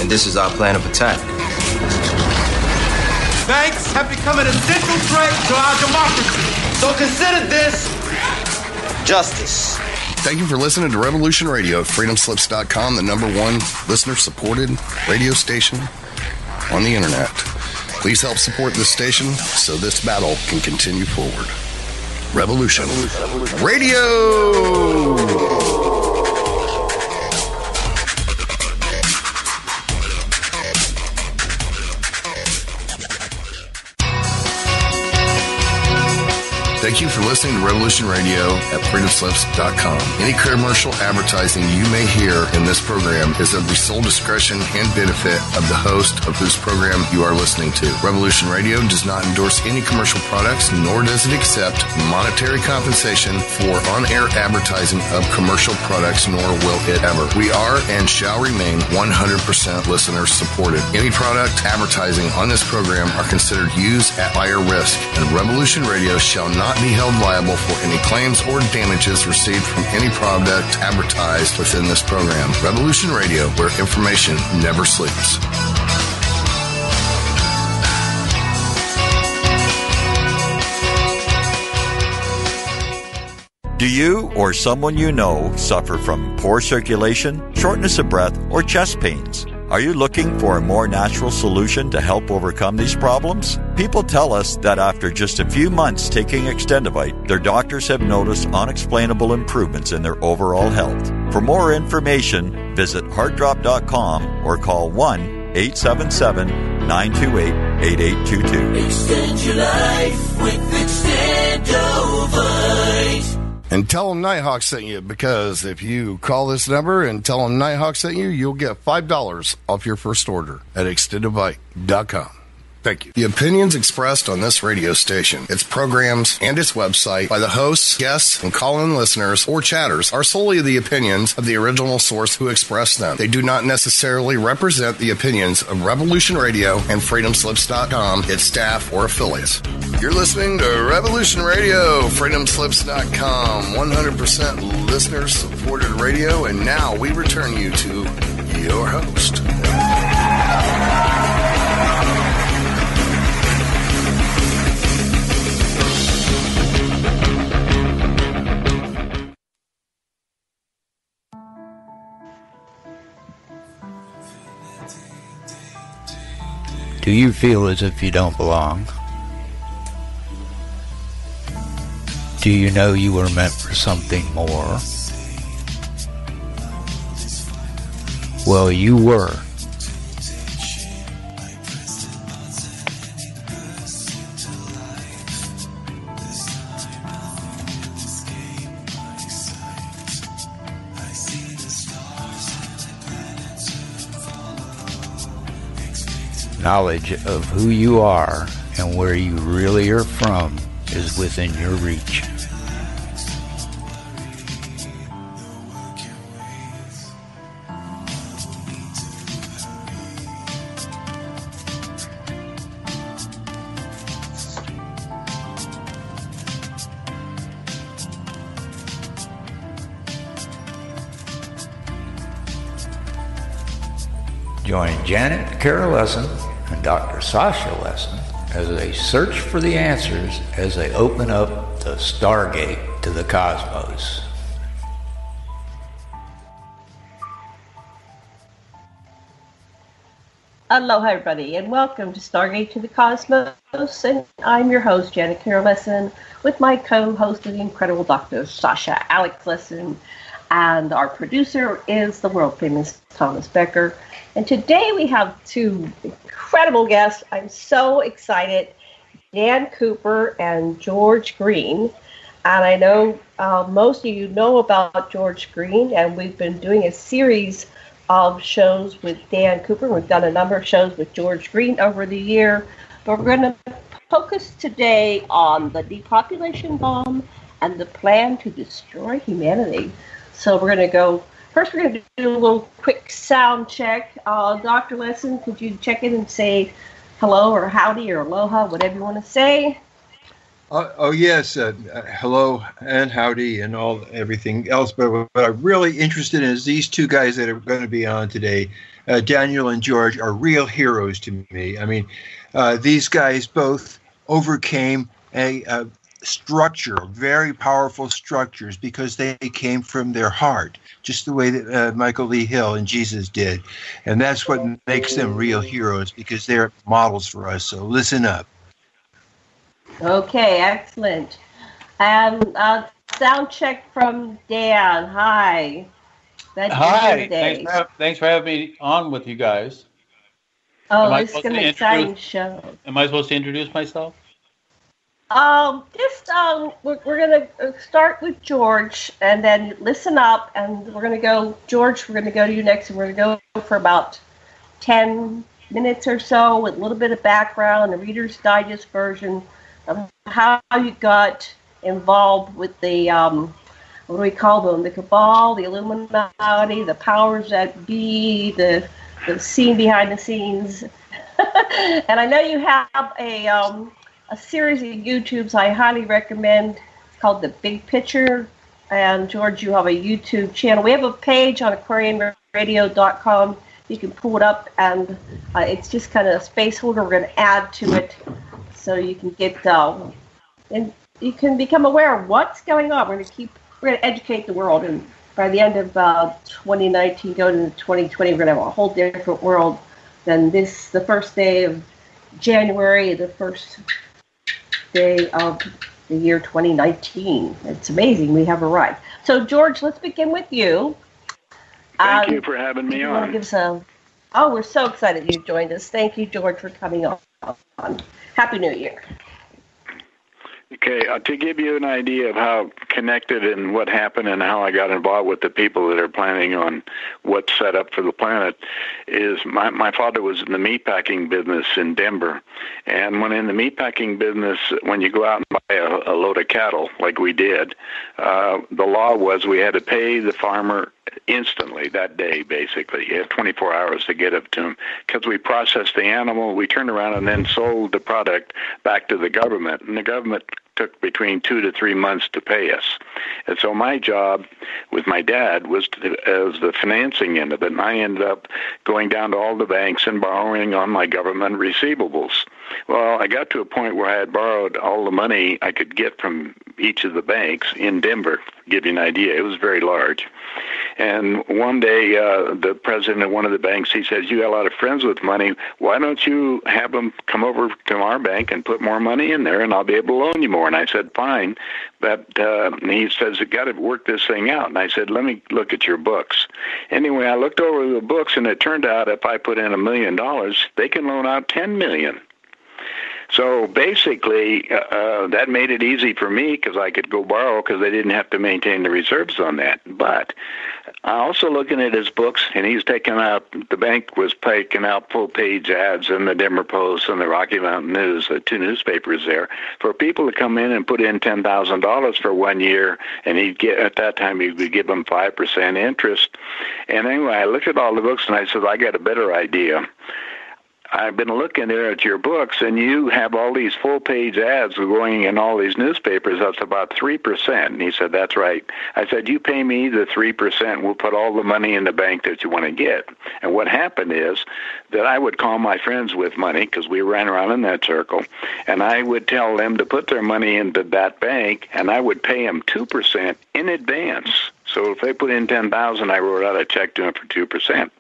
and this is our plan of attack. Banks have become an essential threat to our democracy. So consider this justice. Thank you for listening to Revolution Radio at freedomslips.com, the #1 listener-supported radio station on the internet. Please help support this station so this battle can continue forward. Revolution Radio! Thank you for listening to Revolution Radio at freedomslips.com. Any commercial advertising you may hear in this program is of the sole discretion and benefit of the host of whose program you are listening to. Revolution Radio does not endorse any commercial products, nor does it accept monetary compensation for on-air advertising of commercial products, nor will it ever. We are and shall remain 100% listener supported. Any product advertising on this program are considered used at higher risk, and Revolution Radio shall not be held liable for any claims or damages received from any product advertised within this program. Revolution Radio, where information never sleeps. Do you or someone you know suffer from poor circulation, shortness of breath, or chest pains? Are you looking for a more natural solution to help overcome these problems? People tell us that after just a few months taking Extendivite, their doctors have noticed unexplainable improvements in their overall health. For more information, visit heartdrop.com or call 1-877-928-8822. Extend your life with Extendivite. And tell them Nighthawk sent you, because if you call this number and tell them Nighthawk sent you, you'll get $5 off your first order at extendivite.com. Thank you. The opinions expressed on this radio station, its programs, and its website by the hosts, guests, and call-in listeners or chatters are solely the opinions of the original source who expressed them. They do not necessarily represent the opinions of Revolution Radio and freedomslips.com, its staff, or affiliates. You're listening to Revolution Radio, freedomslips.com, 100% listener-supported radio, and now we return you to your host. Do you feel as if you don't belong? Do you know you were meant for something more? Well, you were. Knowledge of who you are and where you really are from is within your reach. Join Janet Carol Lesson and Dr. Sasha Lesson as they search for the answers as they open up the Stargate to the cosmos. Aloha, everybody, and welcome to Stargate to the Cosmos. And I'm your host, Janet Carol Lesson, with my co-host, the incredible Dr. Sasha Alex Lesson, and our producer is the world-famous Thomas Becker. And today we have two incredible guests. I'm so excited. Dan Cooper and George Green. And I know most of you know about George Green, and we've been doing a series of shows with Dan Cooper. We've done a number of shows with George Green over the year. But we're going to focus today on the depopulation bomb and the plan to destroy humanity. So we're going to go. First, we're going to do a little quick sound check. Dr. Lesson, could you check in and say hello or howdy or aloha, whatever you want to say? Yes. Hello and howdy and everything else. But what I'm really interested in is these two guys that are going to be on today, Daniel and George, are real heroes to me. I mean, these guys both overcame a structure, very powerful structures, because they came from their heart, just the way that Michael Lee Hill and Jesus did. And that's what makes them real heroes, because they're models for us. So listen up. Okay, excellent. And sound check from Dan. Hi. Hi. Thanks for having me on with you guys. Oh, this is going to be an exciting show. Am I supposed to introduce myself? We're going to start with George, and then listen up, and we're going to go, George, we're going to go to you next, and we're going to go for about 10 minutes or so with a little bit of background, the Reader's Digest version of how you got involved with the, what do we call them, the cabal, the Illuminati, the powers that be, the scene behind the scenes. And I know you have a series of YouTubes I highly recommend. It's called The Big Picture. And George, you have a YouTube channel. We have a page on aquarianradio.com. You can pull it up, and it's just kind of a space holder. We're going to add to it so you can get and you can become aware of what's going on. We're going to educate the world, and by the end of 2019, going into 2020, we're going to have a whole different world than this. The first day of January, the first day of the year 2019. It's amazing we have arrived. So, George, let's begin with you. Thank you for having me on. We're so excited you joined us. Thank you, George, for coming on. Happy New Year. Okay, to give you an idea of how connected and what happened and how I got involved with the people that are planning on what's set up for the planet is my father was in the meatpacking business in Denver. And when in the meatpacking business, when you go out and buy a load of cattle, like we did, the law was we had to pay the farmer instantly that day, basically. You had 24 hours to get it to him because we processed the animal, we turned around and then sold the product back to the government. And the government took between 2 to 3 months to pay us. And so my job with my dad was as the financing end of it. And I ended up going down to all the banks and borrowing on my government receivables. Well, I got to a point where I had borrowed all the money I could get from each of the banks in Denver, to give you an idea. It was very large. And one day, the president of one of the banks, he says, you got a lot of friends with money. Why don't you have them come over to our bank and put more money in there, and I'll be able to loan you more? And I said, fine. But he says, you got to work this thing out. And I said, let me look at your books. Anyway, I looked over the books, and it turned out if I put in $1 million, they can loan out $10 million. So basically, that made it easy for me because I could go borrow because they didn't have to maintain the reserves on that. But I also looking at his books, and he's taking out, the bank was taking out full-page ads in the Denver Post and the Rocky Mountain News, the two newspapers there, for people to come in and put in $10,000 for 1 year, and he'd get, at that time, he would give them 5% interest. And anyway, I looked at all the books, and I said, I got a better idea. I've been looking there at your books, and you have all these full-page ads going in all these newspapers. That's about 3%. And he said, that's right. I said, you pay me the 3%. We'll put all the money in the bank that you want to get. And what happened is that I would call my friends with money because we ran around in that circle, and I would tell them to put their money into that bank, and I would pay them 2% in advance. So if they put in $10,000, I wrote out a check to them for 2%.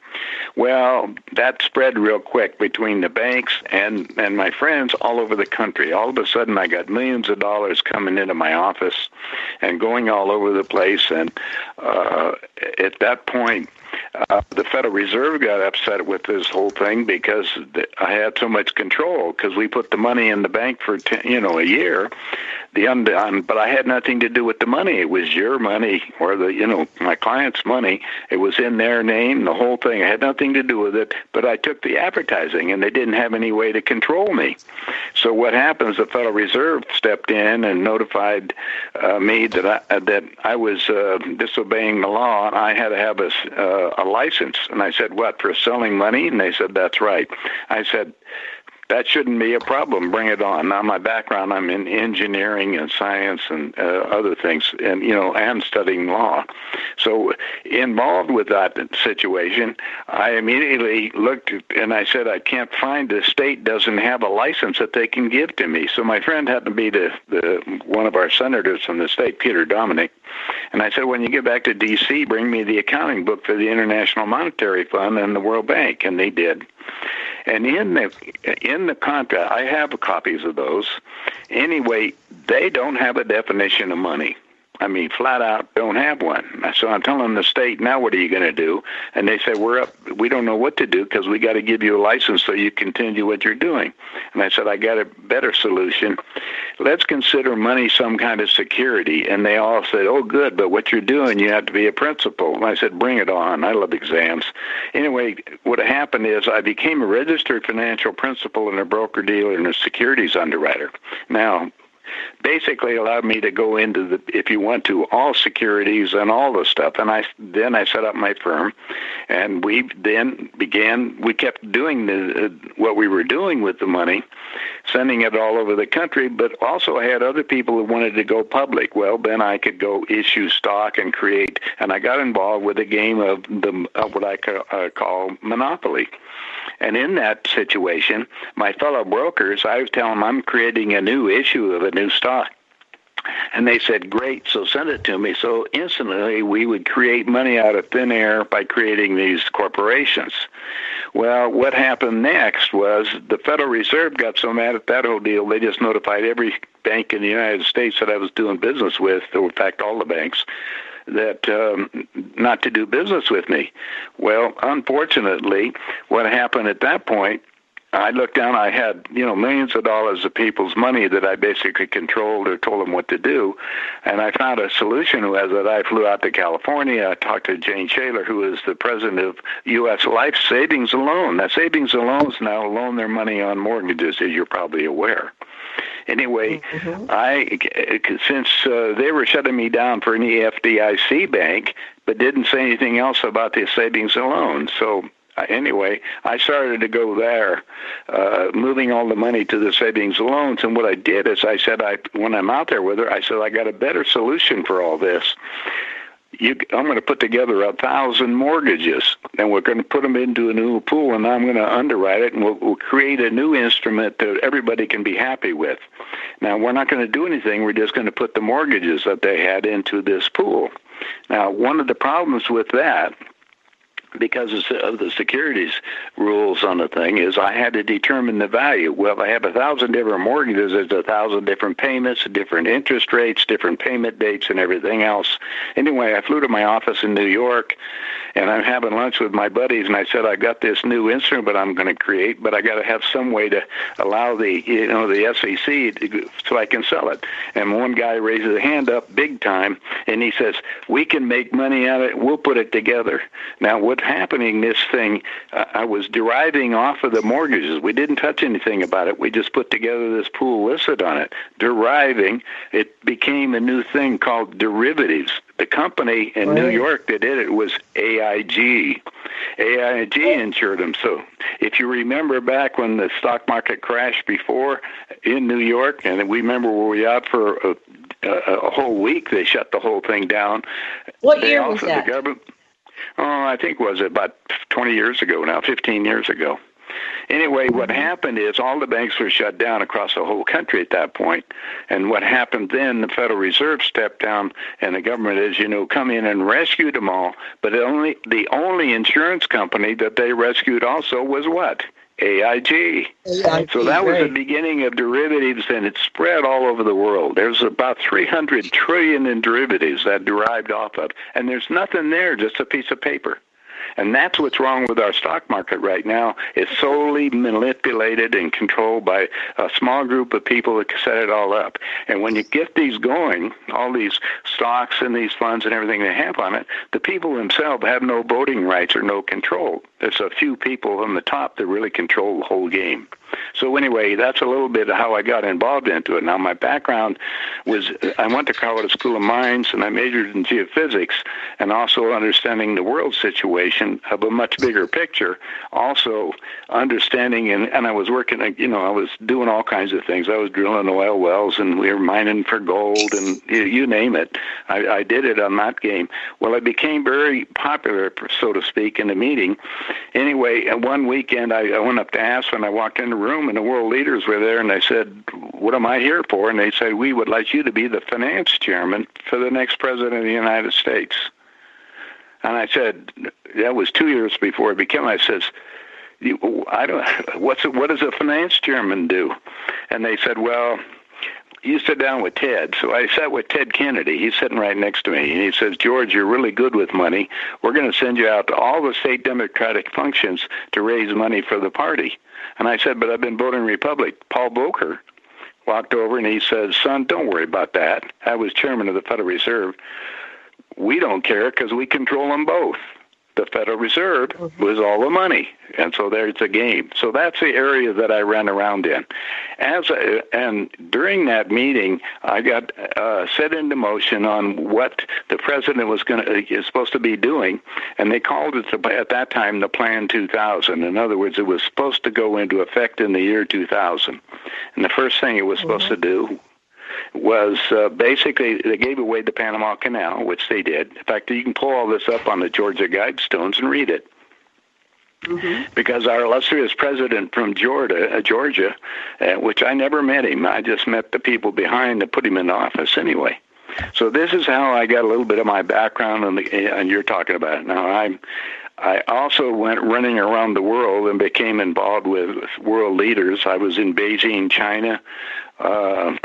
Well, that spread real quick between the banks and my friends all over the country. All of a sudden, I got millions of dollars coming into my office and going all over the place. And at that point, the Federal Reserve got upset with this whole thing because I had so much control because we put the money in the bank for a year. But I had nothing to do with the money. It was your money or my client's money. It was in their name, the whole thing. I had nothing to do with it, but I took the advertising, and they didn't have any way to control me. So what happens, the Federal Reserve stepped in and notified me that I was disobeying the law, and I had to have a license. And I said, what, for selling money? And they said, that's right. I said, that shouldn't be a problem. Bring it on. Now, my background, I'm in engineering and science and other things, and and studying law. So involved with that situation, I immediately looked and I said, I can't find, the state doesn't have a license that they can give to me. So my friend happened to be the one of our senators from the state, Peter Dominic. And I said, when you get back to D.C., bring me the accounting book for the International Monetary Fund and the World Bank. And they did. And in the contract, I have copies of those. Anyway, they don't have a definition of money. I mean, flat out don't have one. So I'm telling the state, now what are you going to do? And they say, we don't know what to do because we got to give you a license so you continue what you're doing. And I said, I got a better solution. Let's consider money some kind of security. And they all said, oh, good, but what you're doing, you have to be a principal. And I said, bring it on. I love exams. Anyway, what happened is I became a registered financial principal and a broker-dealer and a securities underwriter. Now, basically allowed me to go into if you want to, all securities and all the stuff. And I set up my firm, and we kept doing what we were doing with the money, sending it all over the country, but also I had other people who wanted to go public. Well, then I could go issue stock and create, and I got involved with a game of what I call Monopoly. And in that situation, my fellow brokers, I was telling them I'm creating a new issue of a new stock. And they said, great, so send it to me. So instantly we would create money out of thin air by creating these corporations. Well, what happened next was the Federal Reserve got so mad at that whole deal, they just notified every bank in the United States that I was doing business with, or in fact all the banks, that not to do business with me. Well, unfortunately, what happened at that point, I looked down, I had, millions of dollars of people's money that I basically controlled or told them what to do. And I found a solution was that I flew out to California. I talked to Jane Shaler, who is the president of U.S. Life Savings and Loan. Now, savings and loans now loan their money on mortgages, as you're probably aware. Anyway, since they were shutting me down for an FDIC bank, but didn't say anything else about the savings and loans. So anyway, I started to go there, moving all the money to the savings and loans. And what I did is I said, when I'm out there with her, I said, I got a better solution for all this. I'm going to put together 1,000 mortgages, and we're going to put them into a new pool, and I'm going to underwrite it, and we'll create a new instrument that everybody can be happy with. Now, we're not going to do anything. We're just going to put the mortgages that they had into this pool. Now, one of the problems with that, because of the securities rules on the thing, is I had to determine the value. Well, I have 1,000 different mortgages. There's 1,000 different payments, different interest rates, different payment dates, and everything else. Anyway, I flew to my office in New York, and I'm having lunch with my buddies, and I said, I got this new instrument I'm going to create, but I got to have some way to allow the SEC so I can sell it. And one guy raises his hand up big time, and he says, we can make money out of it. We'll put it together. Now, what's happening, this thing, I was deriving off of the mortgages. We didn't touch anything about it. We just put together this pool listed on it. Deriving, it became a new thing called derivatives. The company in New York that did it was AIG. AIG insured them. So if you remember back when the stock market crashed before in New York, and we remember we were out for a whole week, they shut the whole thing down. What year was that? The government, I think was about 20 years ago now, 15 years ago. Anyway, what happened is all the banks were shut down across the whole country at that point. And what happened then, the Federal Reserve stepped down, and the government, as you know, come in and rescued them all. But the only insurance company that they rescued also was what? AIG. So that was the beginning of derivatives, and it spread all over the world. There's about 300 trillion in derivatives that derived off of, and there's nothing there, just a piece of paper. And that's what's wrong with our stock market right now. It's solely manipulated and controlled by a small group of people that set it all up. And when you get these going, all these stocks and these funds and everything they have on it, the people themselves have no voting rights or no control. There's a few people on the top that really control the whole game. So anyway, that's a little bit of how I got involved into it. Now, my background was I went to Colorado School of Mines, and I majored in geophysics, and also understanding the world situation of a much bigger picture. Also understanding, and I was working, I was doing all kinds of things. I was drilling oil wells, and we were mining for gold, and you name it. I did it on that game. Well, I became very popular, so to speak, in the meeting. Anyway, one weekend I went up to Aspen. I walked in the room, and the world leaders were there, and I said, "What am I here for?" And they said, "We would like you to be the finance chairman for the next president of the United States." And I said, that was 2 years before it became. I says, what does a finance chairman do? And they said, well, you sit down with Ted. So I sat with Ted Kennedy. He's sitting right next to me. And he says, George, you're really good with money. We're going to send you out to all the state Democratic functions to raise money for the party. And I said, but I've been voting Republican. Paul Volcker walked over and he says, son, don't worry about that. I was chairman of the Federal Reserve. We don't care because we control them both. The Federal Reserve was all the money, and so there's a game. So that's the area that I ran around in. And during that meeting, I got set into motion on what the president is supposed to be doing, and they called it at that time the Plan 2000. In other words, it was supposed to go into effect in the year 2000. And the first thing it was supposed to do was basically they gave away the Panama Canal, which they did. In fact, you can pull all this up on the Georgia Guidestones and read it. Because our illustrious president from Georgia, which I never met him, I just met the people behind that put him in office anyway. So this is how I got a little bit of my background, and you're talking about it. Now, I also went running around the world and became involved with world leaders. I was in Beijing, China,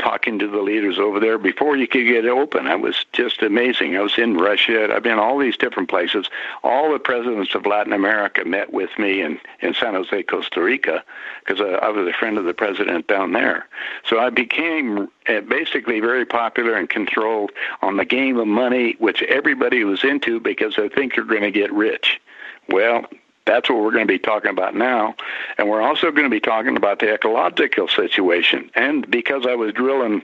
talking to the leaders over there before you could get open. I was just amazing. I was in Russia. I've been all these different places. All the presidents of Latin America met with me in San Jose, Costa Rica, because I was a friend of the president down there. So I became basically very popular and controlled on the game of money, which everybody was into because they think you're going to get rich. Well, that's what we're going to be talking about now. And we're also going to be talking about the ecological situation. And because I was drilling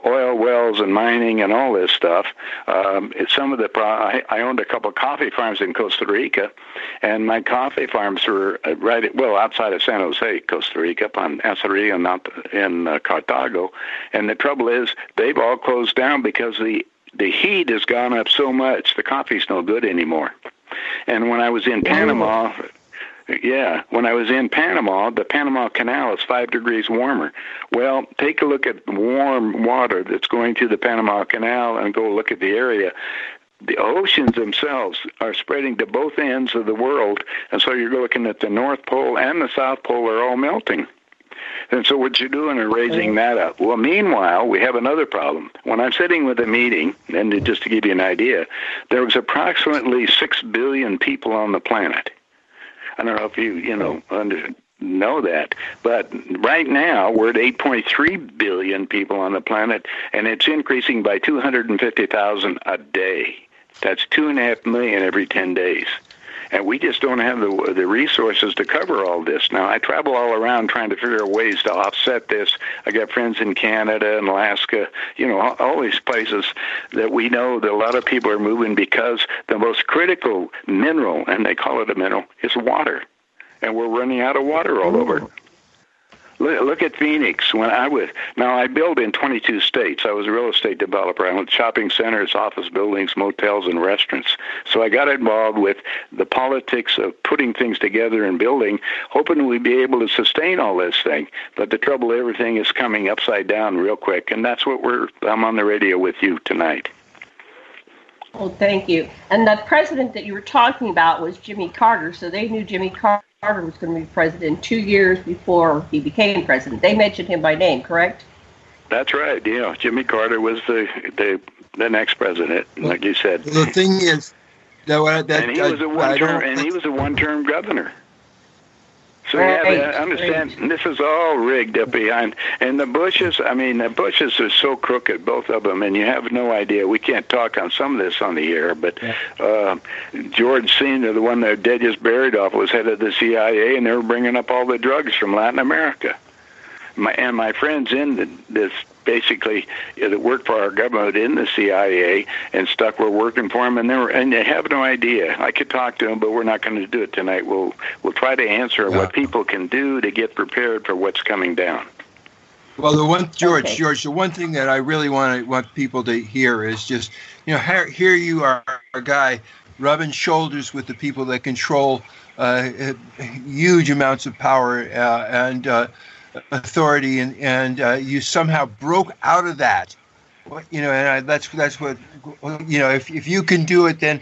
oil wells and mining and all this stuff, I owned a couple of coffee farms in Costa Rica, and my coffee farms were outside of San Jose, Costa Rica, up on Azaria, not in Cartago. And the trouble is they've all closed down because the heat has gone up so much, the coffee's no good anymore. And when I was in Panama, the Panama Canal is 5 degrees warmer. Well, take a look at warm water that's going through the Panama Canal and go look at the area. The oceans themselves are spreading to both ends of the world, and so you're looking at the North Pole and the South Pole are all melting. And so what you're doing is raising that up. Well, meanwhile, we have another problem. When I'm sitting with a meeting, and just to give you an idea, there was approximately 6 billion people on the planet. I don't know if you know that, but right now we're at 8.3 billion people on the planet, and it's increasing by 250,000 a day. That's 2.5 million every 10 days. And we just don't have the resources to cover all this. Now, I travel all around trying to figure out ways to offset this. I got friends in Canada and Alaska, all these places that we know that a lot of people are moving because the most critical mineral, and they call it a mineral, is water. And we're running out of water all over. Look at Phoenix. I build in 22 states. I was a real estate developer. I owned shopping centers, office buildings, motels, and restaurants. So I got involved with the politics of putting things together and building, hoping we'd be able to sustain all this thing. But the trouble, everything is coming upside down real quick, and that's what I'm on the radio with you tonight. Well, thank you. And the president that you were talking about was Jimmy Carter, so they knew Jimmy Carter was going to be president 2 years before he became president. They mentioned him by name, correct? That's right. Yeah, Jimmy Carter was the next president, like you said. The thing is, he was a one-term governor. So you have to understand, this is all rigged up behind. And the Bushes are so crooked, both of them, and you have no idea. We can't talk on some of this on the air, but George Sr., the one that they just buried off, was head of the CIA, and they were bringing up all the drugs from Latin America. my friends in this basically that work for our government in the CIA and stuff were working for them, and they have no idea. I could talk to them, but we're not going to do it tonight. We'll try to answer what people can do to get prepared for what's coming down. Well, George, the one thing that I really want people to hear is just, here you are, a guy rubbing shoulders with the people that control huge amounts of power and authority, and you somehow broke out of that. And that's what, if you can do it, then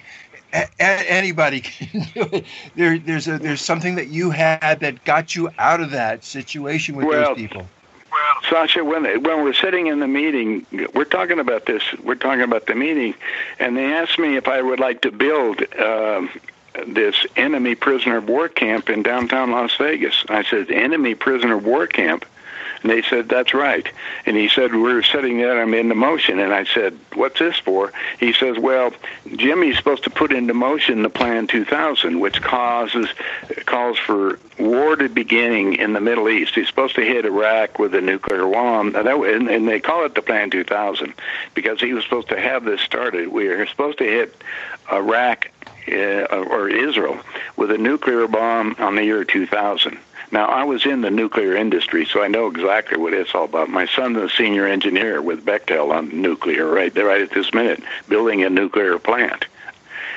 anybody can do it. There's something that you had that got you out of that situation with those people. Well, Sasha, when we're sitting in the meeting, we're talking about this. We're talking about the meeting, and they asked me if I would like to build this enemy prisoner of war camp in downtown Las Vegas. I said, enemy prisoner of war camp? And they said, that's right. And he said, we're setting that into motion. And I said, what's this for? He says, well, Jimmy's supposed to put into motion the Plan 2000, which calls for war to beginning in the Middle East. He's supposed to hit Iraq with a nuclear bomb. And they call it the Plan 2000 because he was supposed to have this started. We were supposed to hit Iraq or Israel with a nuclear bomb on the year 2000. Now, I was in the nuclear industry, so I know exactly what it's all about. My son's a senior engineer with Bechtel on nuclear right at this minute, building a nuclear plant.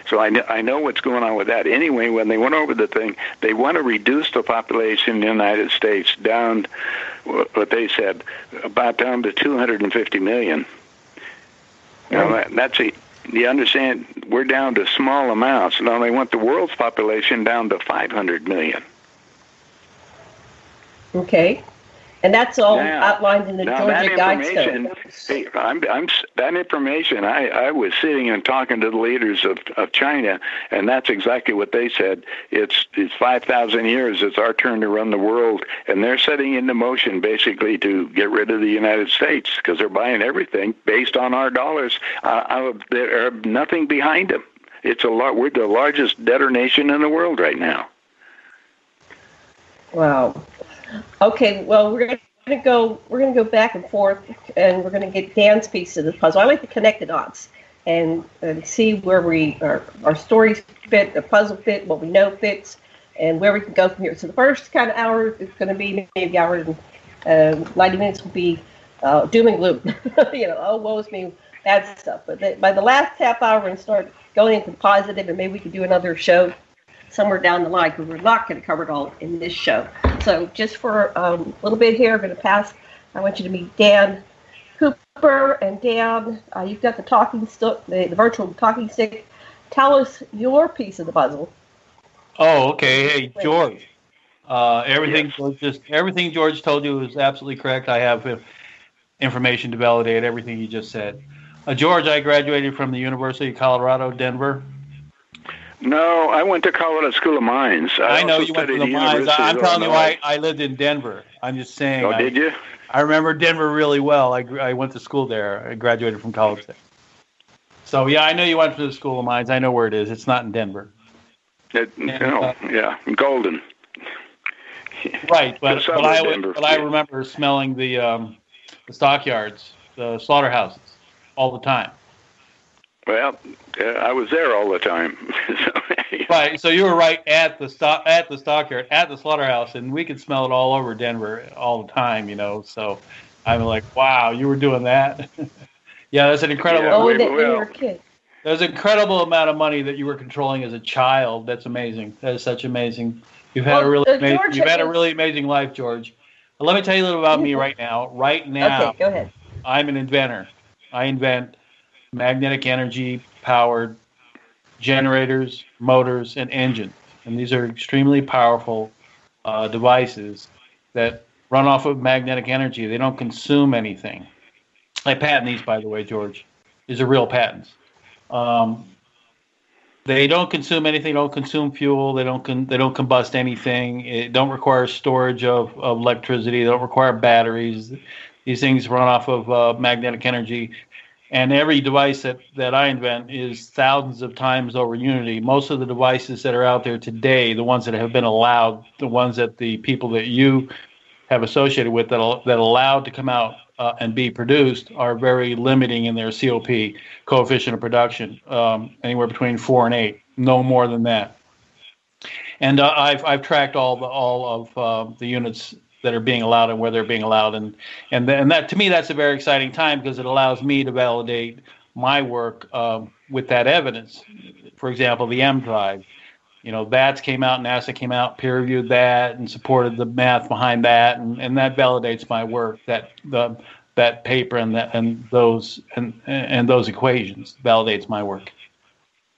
So I know what's going on with that. Anyway, when they went over the thing, they want to reduce the population in the United States down, what they said, about down to 250 million. Now, that's a... You understand, we're down to small amounts. Now they want the world's population down to 500 million. Okay. And that's all outlined in the Georgia Guidestone. Hey, that information, I was sitting and talking to the leaders of China, and that's exactly what they said. It's 5,000 years. It's our turn to run the world, and they're setting into motion basically to get rid of the United States because they're buying everything based on our dollars. There's nothing behind them. We're the largest debtor nation in the world right now. Wow. Okay, well, we're gonna go back and forth, and we're gonna get Dan's piece of the puzzle. I like to connect the dots and see where our stories fit, the puzzle fit, what we know fits, and where we can go from here. So the first kind of hour is going to be maybe hour and 90 minutes will be doom and gloom. Oh, woe is me, bad stuff. But by the last half hour, we're going to start going into positive, and maybe we can do another show somewhere down the line, because we're not going to cover it all in this show. So just for a little bit here, I'm going to pass. I want you to meet Dan Cooper. And Dan, you've got the talking stick, the virtual talking stick. Tell us your piece of the puzzle. Oh, okay. Hey, George. Everything George told you is absolutely correct. I have information to validate everything he just said. George, I graduated from the University of Colorado, Denver. No, I went to Colorado School of Mines. I know you went to the mines. I'm telling you, I lived in Denver. I'm just saying. Oh, did you? I remember Denver really well. I went to school there. I graduated from college there. So, yeah, I know you went to the School of Mines. I know where it is. It's not in Denver. Golden. Right, but I remember smelling the stockyards, the slaughterhouses, all the time. Well, I was there all the time. Right, so you were right at the stockyard, at the slaughterhouse, and we could smell it all over Denver all the time, So I'm like, wow, you were doing that. Yeah, that's an incredible. You were a kid. There's an incredible amount of money that you were controlling as a child. That's amazing. That is such amazing. You've had a really amazing life, George. But let me tell you a little about me right now. Okay, go ahead. I'm an inventor. I invent magnetic energy powered generators, motors, and engines. And these are extremely powerful devices that run off of magnetic energy. They don't consume anything. I patent these, by the way, George. These are real patents. They don't consume anything. Don't consume fuel. They don't combust anything. It don't require storage of electricity. They don't require batteries. These things run off of magnetic energy. And every device that I invent is thousands of times over unity. Most of the devices that are out there today, the ones that have been allowed, the ones that the people that you have associated with that allowed to come out and be produced are very limiting in their COP, coefficient of production, anywhere between 4 and 8, no more than that. And I've tracked all of the units that are being allowed and where they're being allowed, and that, to me, that's a very exciting time because it allows me to validate my work with that evidence. For example, the M5, BATS came out, NASA came out, peer-reviewed that, and supported the math behind that, and that validates my work. That paper and those equations validates my work.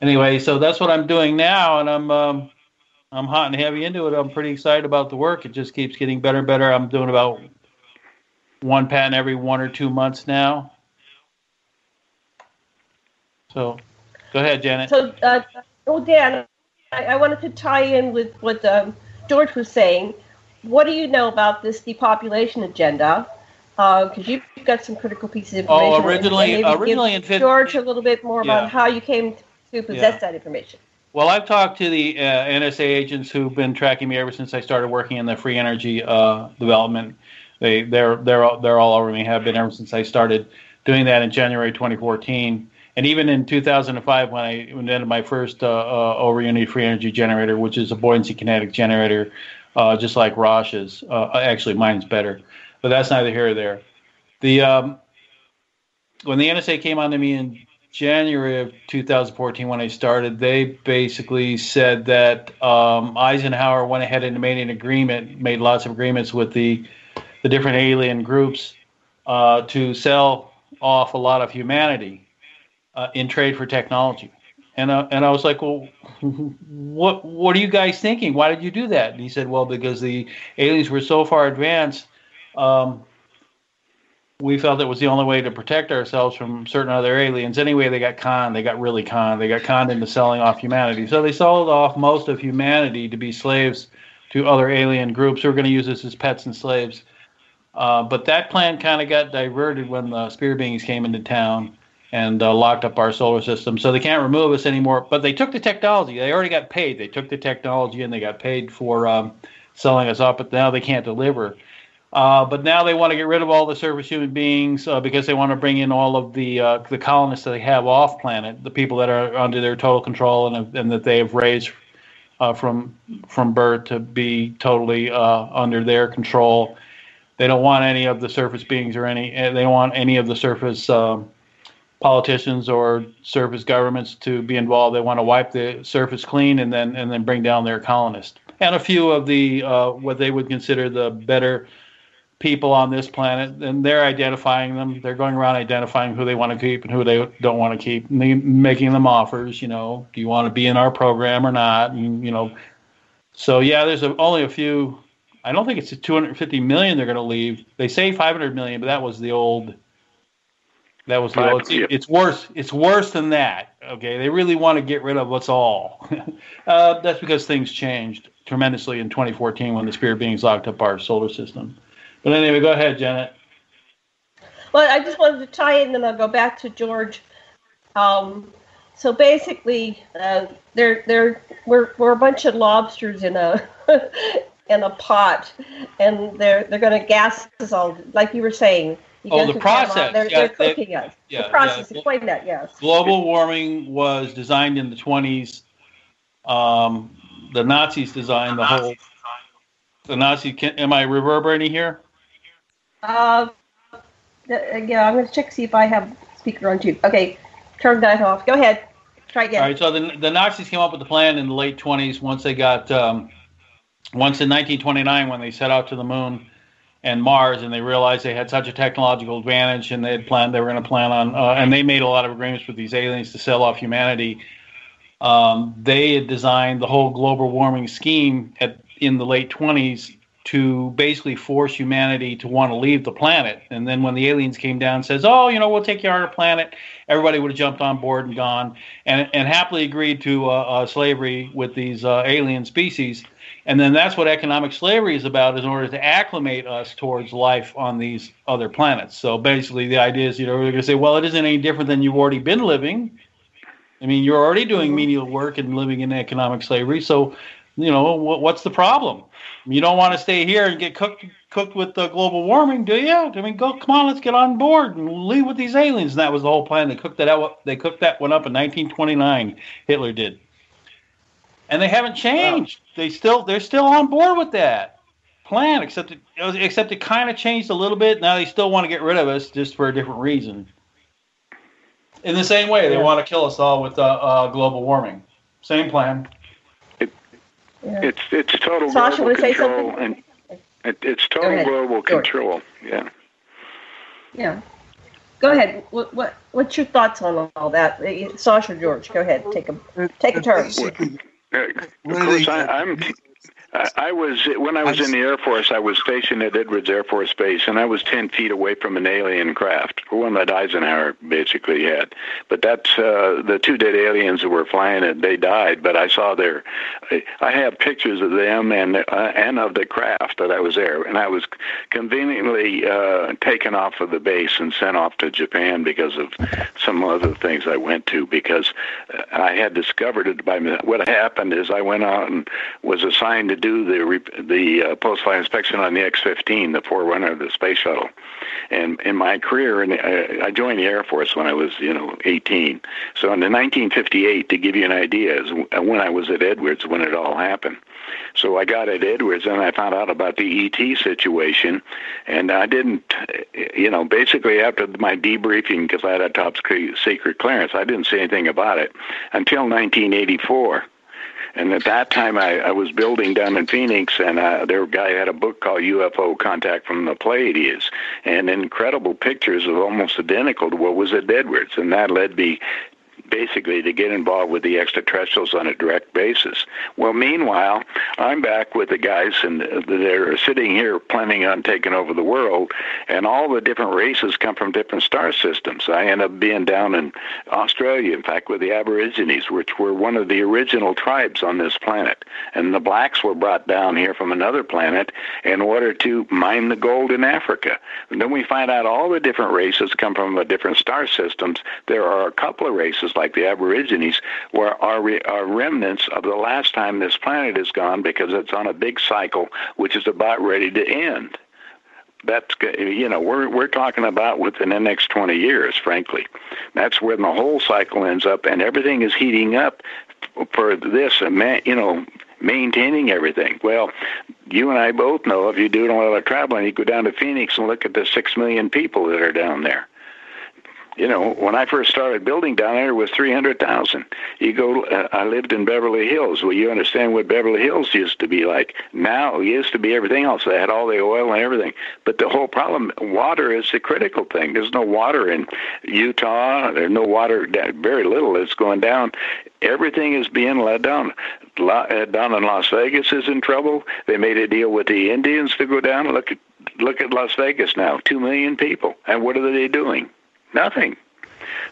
Anyway, so that's what I'm doing now, and I'm hot and heavy into it. I'm pretty excited about the work. It just keeps getting better and better. I'm doing about one patent every 1 or 2 months now. So, go ahead, Janet. So, Dan, I wanted to tie in with what George was saying. What do you know about this depopulation agenda? Because you've got some critical pieces of information. Originally in George a little bit more about how you came to possess that information. Well, I've talked to the NSA agents who've been tracking me ever since I started working in the free energy development. They're all over me, have been ever since I started doing that in January 2014. And even in 2005, when I invented my first over-unity free energy generator, which is a buoyancy kinetic generator, just like Rosh's. Actually, mine's better, but that's neither here or there. When the NSA came on to me in January of 2014, when I started, they basically said that Eisenhower went ahead and made lots of agreements with the different alien groups to sell off a lot of humanity in trade for technology. And I was like, well, what are you guys thinking? Why did you do that? And he said, well, because the aliens were so far advanced, we felt it was the only way to protect ourselves from certain other aliens. Anyway, they got conned. They got really conned. They got conned into selling off humanity. So they sold off most of humanity to be slaves to other alien groups who were going to use us as pets and slaves. But that plan kind of got diverted when the spirit beings came into town and locked up our solar system. So they can't remove us anymore. But they took the technology. They already got paid. They took the technology and they got paid for selling us up. But now they can't deliver. But now they want to get rid of all the surface human beings because they want to bring in all of the colonists that they have off planet, the people that are under their total control and that they have raised from birth to be totally under their control. They don't want any of the surface beings they don't want any of the surface politicians or surface governments to be involved. They want to wipe the surface clean and then bring down their colonists. And a few of the what they would consider the better people on this planet, and they're identifying them. They're going around identifying who they want to keep and who they don't want to keep, and making them offers. Do you want to be in our program or not? And, so yeah, there's only a few. I don't think it's 250 million they're going to leave. They say 500 million, but that was the old. It's worse. It's worse than that. Okay, they really want to get rid of us all. That's because things changed tremendously in 2014 when the spirit beings locked up our solar system. But anyway, go ahead, Janet. Well, I just wanted to tie in, and I'll go back to George. So basically, we're a bunch of lobsters in a in a pot, and they're going to gas us all, like you were saying. The process. They're cooking us. The process. Explain that. Yes. Global warming was designed in the 20s. The Nazis designed the whole. The Nazi. Am I reverberating here? I'm going to check to see if I have speaker on too. Okay, turn that off. Go ahead. Try again. All right. So the Nazis came up with the plan in the late 20s. Once they got, once in 1929, when they set out to the moon and Mars, and they realized they had such a technological advantage, and they were going to plan on, and they made a lot of agreements with these aliens to sell off humanity. They had designed the whole global warming scheme in the late 20s to basically force humanity to want to leave the planet. And then when the aliens came down and says, we'll take you on our planet, everybody would have jumped on board and gone and happily agreed to slavery with these alien species. And then that's what economic slavery is about, is in order to acclimate us towards life on these other planets. So basically the idea is, we're going to say, well, it isn't any different than you've already been living. I mean, you're already doing menial work and living in economic slavery. So, what's the problem? You don't want to stay here and get cooked with global warming, do you? I mean, come on, let's get on board and leave with these aliens. And that was the whole plan. They cooked that one up in 1929. Hitler did, and they haven't changed. Wow. They're still on board with that plan, except it kind of changed a little bit. Now they still want to get rid of us, just for a different reason. In the same way, they want to kill us all with global warming. Same plan. It's total Sasha, global say control, something? and it's total global control. Yeah. Yeah. Go ahead. What's your thoughts on all that, Sasha? George, go ahead. Take a turn. When I was in the Air Force, I was stationed at Edwards Airforce Base, and I was 10 feet away from an alien craft, one that Eisenhower basically had. But that's the two dead aliens that were flying it. They died, but I saw I have pictures of them and of the craft that I was there, and I was conveniently taken off of the base and sent off to Japan because of some other things I went to, because I had discovered it by what happened is I went out and was assigned to do the post-flight inspection on the X-15, the forerunner of the space shuttle. And in my career, I joined the Air Force when I was 18. So in 1958, to give you an idea, is when I was at Edwards when it all happened. So I got at Edwards and I found out about the ET situation, and I didn't, basically after my debriefing, because I had a top secret clearance, I didn't say anything about it until 1984. And at that time, I was building down in Phoenix, and their guy had a book called UFO Contact from the Pleiades, and incredible pictures of almost identical to what was at Edwards, and that led me basically to get involved with the extraterrestrials on a direct basis. Well, meanwhile, I'm back with the guys that are sitting here planning on taking over the world, and all the different races come from different star systems. I end up being down in Australia, in fact, with the Aborigines, which were one of the original tribes on this planet. And the blacks were brought down here from another planet in order to mine the gold in Africa. And then we find out all the different races come from different star systems. There are a couple of races, like the Aborigines, where are remnants of the last time this planet is gone, because it's on a big cycle which is about ready to end. That's, we're talking about within the next 20 years, frankly. That's when the whole cycle ends up, and everything is heating up for this, maintaining everything. Well, you and I both know, if you do a lot of traveling, you go down to Phoenix and look at the 6 million people that are down there. When I first started building down there, it was 300,000. You go, I lived in Beverly Hills. Well, you understand what Beverly Hills used to be like. Now, it used to be everything else. They had all the oil and everything. But the whole problem, water is the critical thing. There's no water in Utah. There's no water, very little. It's going down. Everything is being let down. Down in Las Vegas is in trouble. They made a deal with the Indians to go down. Look at Las Vegas now, 2 million people. And what are they doing? Nothing.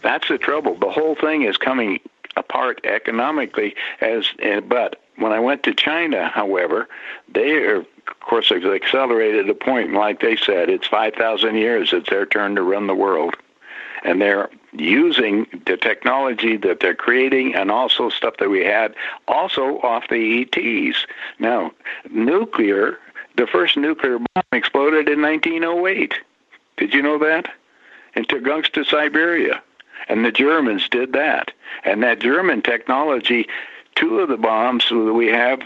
That's the trouble. The whole thing is coming apart economically. But when I went to China, however, of course, they've accelerated the point. Like they said, it's 5,000 years. It's their turn to run the world. And they're using the technology that they're creating, and also stuff that we had also off the ETs. Now, the first nuclear bomb exploded in 1908. Did you know that? In Tungsten, Siberia. And the Germans did that. And that German technology, 2 of the bombs that we have,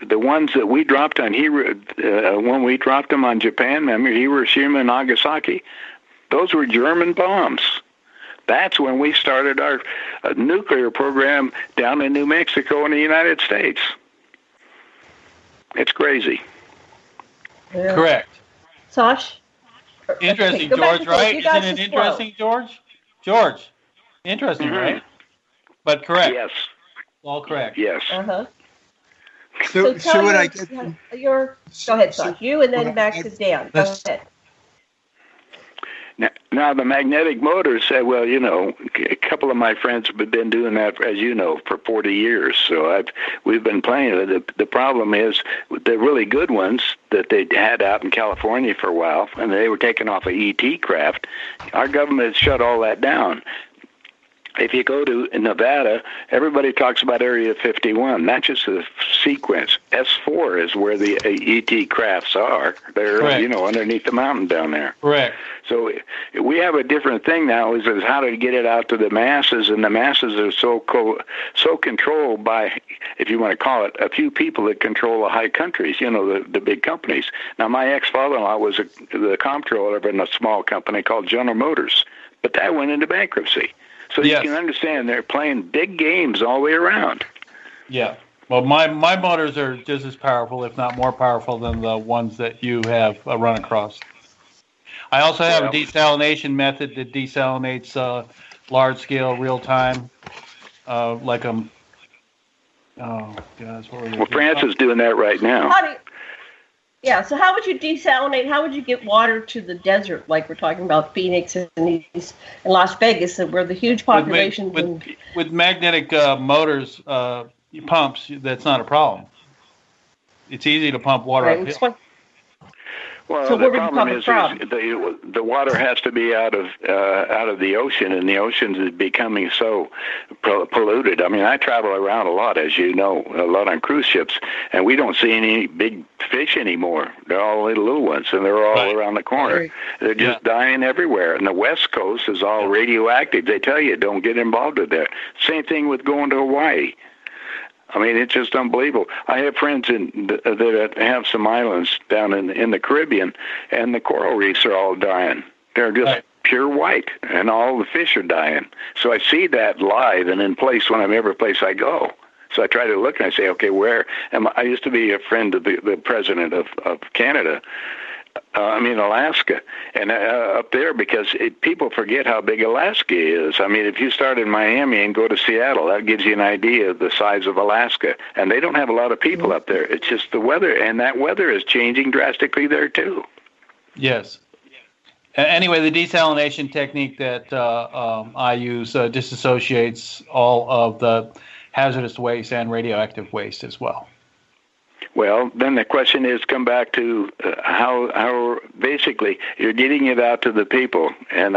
the ones that we dropped on when we dropped them on Japan, remember Hiroshima and Nagasaki, those were German bombs. That's when we started our nuclear program down in New Mexico in the United States. It's Yeah. Correct. Sash? Interesting, George, right? Isn't it interesting, George? George, interesting, right? But correct. Yes. All correct. Yes. Uh-huh. So what I get... Go ahead, Sash. You and then back to Dan. Go ahead. Now, the magnetic motors said, well, a couple of my friends have been doing that, as you know, for 40 years. So we've been playing it. The problem is the really good ones that they had out in California for a while, and they were taken off of ET craft. Our government shut all that down. if you go to Nevada, everybody talks about Area 51. That's just a sequence. S4 is where the ET crafts are. They're, underneath the mountain down there. Correct. So we have a different thing now is how to get it out to the masses, and the masses are so controlled by, if you want to call it, a few people that control the high countries, the big companies. Now, my ex-father-in-law was the comptroller in a small company called General Motors, but that went into bankruptcy. So you can understand they're playing big games all the way around. Yeah. Well, my motors are just as powerful, if not more powerful, than the ones that you have run across. I also have a desalination method that desalinates large-scale, real-time, like a... Oh, gosh, what were they doing? France is doing that right now. So how would you desalinate? How would you get water to the desert, like we're talking about Phoenix and Las Vegas, where the huge population... With magnetic motors, pumps, that's not a problem. It's easy to pump water uphill. Well, so the problem is the water has to be out of the ocean, and the ocean is becoming so polluted. I mean, I travel around a lot, as you know, a lot on cruise ships, and we don't see any big fish anymore. They're all little ones, and they're all around the corner. Right. They're just dying everywhere. And the West Coast is all radioactive. They tell you, don't get involved with that. Same thing with going to Hawaii. I mean, it's just unbelievable. I have friends that have some islands down in the Caribbean, and the coral reefs are all dying. They're just pure white, and all the fish are dying. So I see that live and in place every place I go. So I try to look, and I say, okay, where? And I used to be a friend of the president of Canada. Alaska, and up there, because people forget how big Alaska is. I mean, if you start in Miami and go to Seattle, that gives you an idea of the size of Alaska. And they don't have a lot of people up there. It's just the weather, and that weather is changing drastically there, too. Yes. Anyway, the desalination technique that I use disassociates all of the hazardous waste and radioactive waste as well. Well, then the question is, come back to how basically you're getting it out to the people, and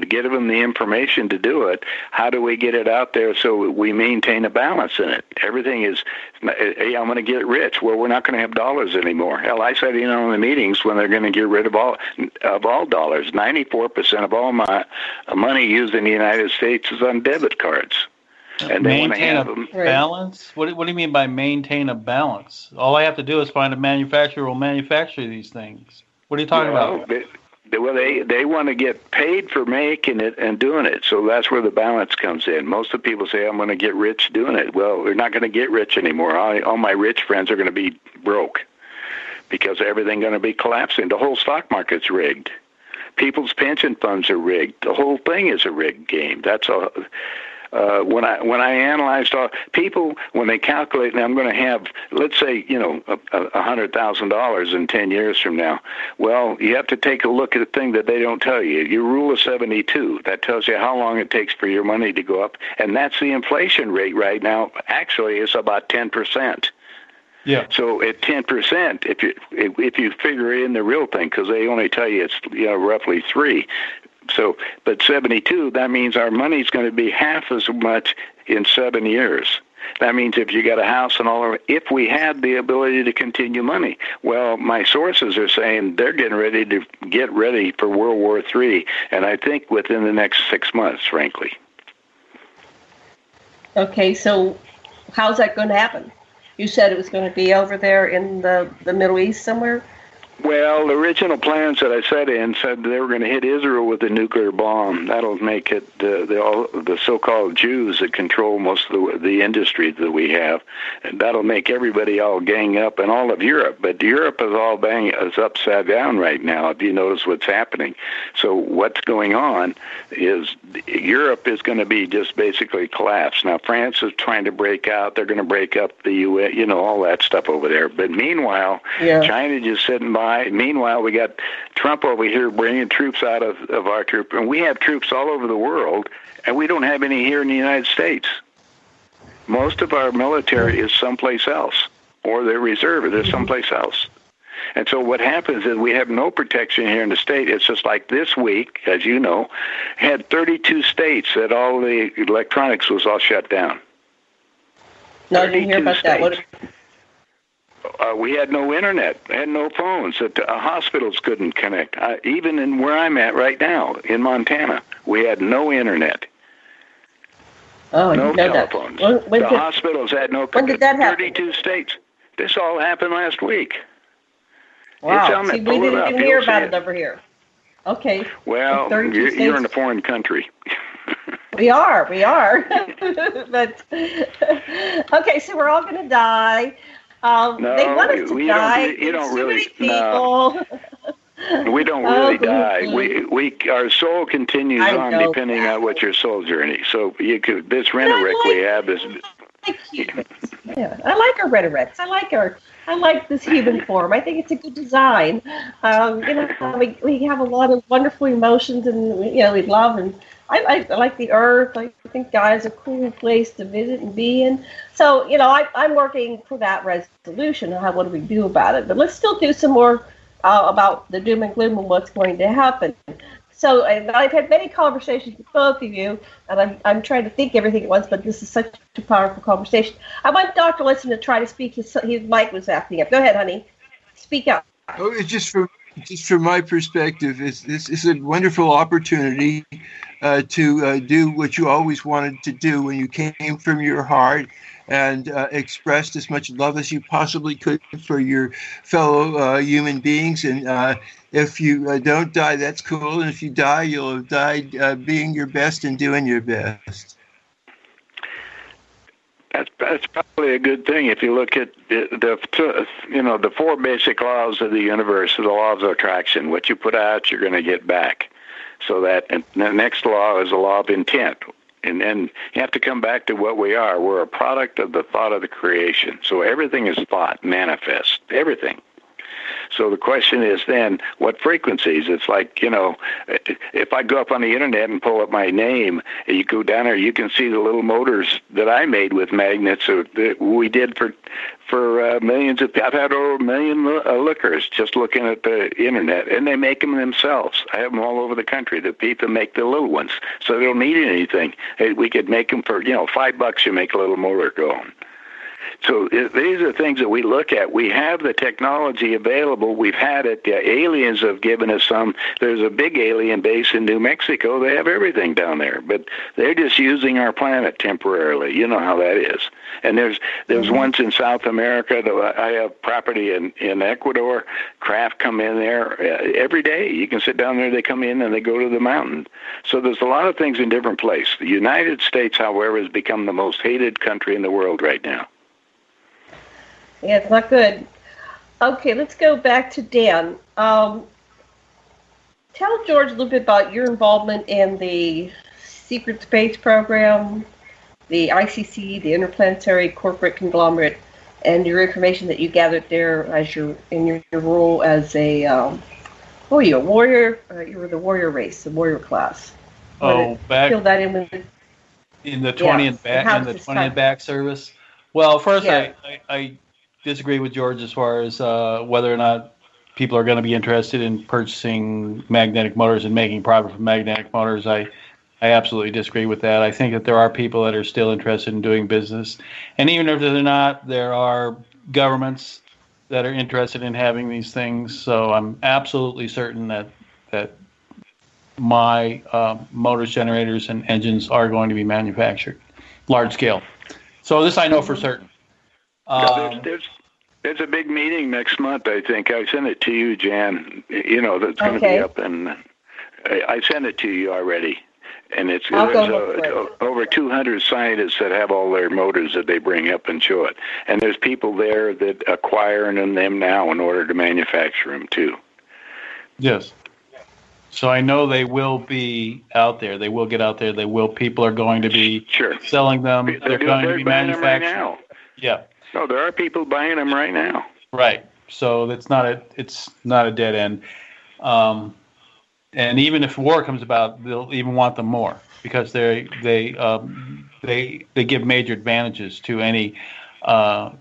give them the information to do it. How do we get it out there so we maintain a balance in it? Everything is, hey, I'm going to get rich. Well, we're not going to have dollars anymore. Hell, I said, in the meetings when they're going to get rid of all dollars. 94% of all my money used in the United States is on debit cards. And they maintain a balance? What do you mean by maintain a balance? All I have to do is find a manufacturer who will manufacture these things. What are you talking about? They want to get paid for making it and doing it. So that's where the balance comes in. Most of the people say, I'm going to get rich doing it. Well, we're not going to get rich anymore. All my rich friends are going to be broke because everything's going to be collapsing. The whole stock market's rigged. People's pension funds are rigged. The whole thing is a rigged game. That's all. When I analyzed all people, when they calculate, and I'm going to have, let's say, $100,000 in 10 years from now. Well, you have to take a look at the thing that they don't tell you. Your rule of 72, that tells you how long it takes for your money to go up, and that's the inflation rate right now. Actually, it's about 10%. Yeah. So at 10%, if you figure in the real thing, because they only tell you it's roughly 3%. So, but 72, that means our money's going to be half as much in 7 years. That means if you got a house and all, if we had the ability to continue money. Well, my sources are saying they're getting ready to get ready for World War III, and I think within the next 6 months, frankly. Okay, so how's that going to happen? You said it was going to be over there in the Middle East somewhere? Well, the original plans that I said they were going to hit Israel with a nuclear bomb. That'll make it the so-called Jews that control most of the industry that we have, and that'll make everybody all gang up and all of Europe. But Europe is upside down right now, if you notice what's happening. So what's going on is Europe is going to be just basically collapsed. Now, France is trying to break out. They're going to break up the UN, all that stuff over there. But meanwhile, China just sitting by. Meanwhile, we got Trump over here bringing troops out of our troop, and we have troops all over the world, and we don't have any here in the United States. Most of our military is someplace else, or their reserve, they're someplace else. And so what happens is we have no protection here in the state. It's just like this week, as you know, had 32 states that all the electronics was all shut down. No, I didn't hear about that. What? We had no internet, had no phones. Hospitals couldn't connect. Even in where I'm at right now, in Montana, we had no internet. Oh, no telephones. The did, hospitals had no. When did that happen? 32 states. This all happened last week. Wow. See, we didn't even hear about it over here. Okay. Well, you're in a foreign country. We are. But okay, so we're all going to die. No, they want us to die. You don't really. No. We don't really die. Our soul continues on depending on what your soul journey. So this rhetoric we have is. Yeah, I like our rhetorics. I like this human form. I think it's a good design. We have a lot of wonderful emotions, and we love, and I like the earth. I think God is a cool place to visit and be in. So I'm working for that resolution. What do we do about it? But let's still do some more about the doom and gloom and what's going to happen. So I've had many conversations with both of you, and I'm trying to think everything at once, but this is such a powerful conversation. I want Dr. Lesson to try to speak. His mic was acting up. Go ahead, honey. Speak up. Oh, it's just from my perspective, it's a wonderful opportunity to do what you always wanted to do when you came from your heart and expressed as much love as you possibly could for your fellow human beings. And if you don't die, that's cool. And if you die, you'll have died being your best and doing your best. That's probably a good thing. If you look at the four basic laws of the universe, the laws of attraction. What you put out, you're going to get back. So and the next law is the law of intent. And then you have to come back to what we are. We're a product of the thought of the creation. So everything is thought, manifest, everything. So the question is then, what frequencies? It's like, if I go up on the internet and pull up my name, and you go down there, you can see the little motors that I made with magnets that we did for millions of people. I've had over 1 million lookers just looking at the internet, and they make them themselves. I have them all over the country. The people make the little ones, so they don't need anything. We could make them for, $5, you make a little motor go on. So these are things that we look at. We have the technology available. We've had it. The aliens have given us some. There's a big alien base in New Mexico. They have everything down there, but they're just using our planet temporarily. You know how that is. And there's ones in South America. I have property in Ecuador. Craft come in there every day. You can sit down there. They come in and they go to the mountain. So there's a lot of things in different places. The United States, however, has become the most hated country in the world right now. Yeah, it's not good. Okay, let's go back to Dan. Tell George a little bit about your involvement in the secret space program, the ICC, the Interplanetary Corporate Conglomerate, and your information that you gathered there as your role as a a warrior. You were the warrior race, the warrior class. Back fill that in with in the 20th back service. Well, first I disagree with George as far as whether or not people are going to be interested in purchasing magnetic motors and making profit from magnetic motors. I absolutely disagree with that. I think that there are people that are still interested in doing business. And even if they're not, there are governments that are interested in having these things. So I'm absolutely certain that my motors, generators, and engines are going to be manufactured large scale. So this I know for certain. There's a big meeting next month, I think. I sent it to you, Jan. That's going to be up, and I sent it to you already. And there's over 200 scientists that have all their motors that they bring up and show it. And there's people there that acquiring them now in order to manufacture them, too. Yes. So I know they will be out there. They will get out there. People are going to be selling them. They're going to be manufactured. Right now. Yeah. No, there are people buying them right now. Right. So it's not a dead end. And even if war comes about, they'll even want them more because they give major advantages to any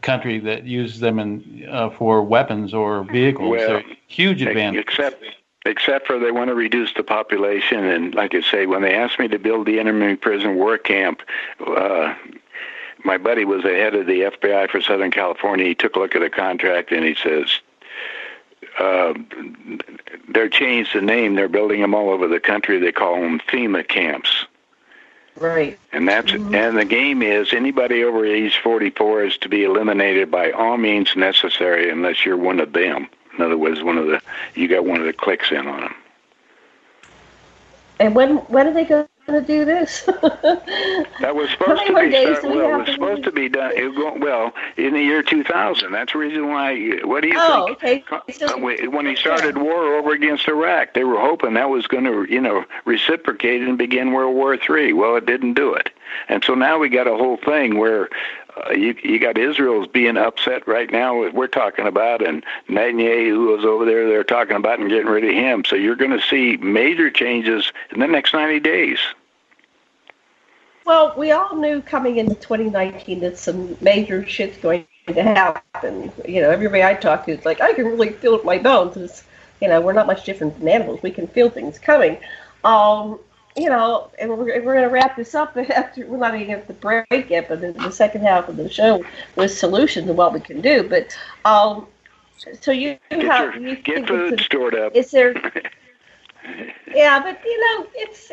country that uses them for weapons or vehicles. Well, they're huge advantage. Except for they want to reduce the population. And like I say, when they asked me to build the enemy prison work camp, my buddy was the head of the FBI for Southern California. He took a look at the contract and he says, they're changed the name. They're building them all over the country. They call them FEMA camps. Right. And that's and the game is anybody over age 44 is to be eliminated by all means necessary unless you're one of them. In other words, you got one of the cliques in on them. And when are they going to do this? That was supposed to be supposed to be done. In the year 2000. That's the reason why. What do you think? Okay. When he started war over against Iraq, they were hoping that was going to, reciprocate and begin World War III. Well, it didn't do it, and so now we got a whole thing where you got Israel's being upset right now. We're talking about, and Netanyahu was over there. They're talking about and getting rid of him. So you're going to see major changes in the next 90 days. Well, we all knew coming into 2019 that some major shit's going to happen. Everybody I talk to is like, I can really feel it in my bones. It's, we're not much different than animals. We can feel things coming. And we're going to wrap this up after we're not even at the break yet, but in the second half of the show with solutions and what we can do. But so you get food stored up. Is there? Yeah, but it's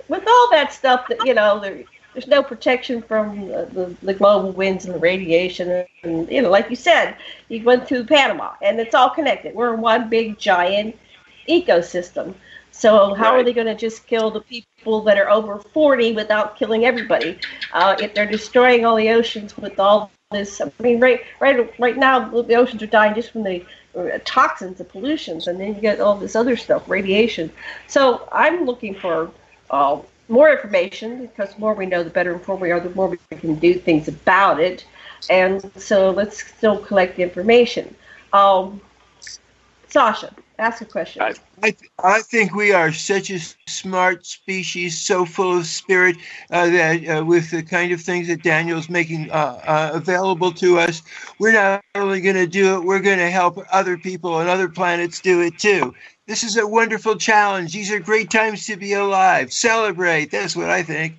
with all that stuff that there's no protection from the global winds and the radiation, and like you said, you went through Panama, and it's all connected. We're one big giant ecosystem. So how are they going to just kill the people that are over 40 without killing everybody? If they're destroying all the oceans with all this, I mean, right now the oceans are dying just from the toxins, the pollutions, and then you get all this other stuff, radiation. So I'm looking for more information, because the more we know, the better informed we are, the more we can do things about it. And so let's still collect the information. Sasha, ask a question. I think we are such a smart species, so full of spirit, that with the kind of things that Daniel's making available to us, we're not only going to do it, we're going to help other people on other planets do it too. This is a wonderful challenge. These are great times to be alive. Celebrate. That's what I think.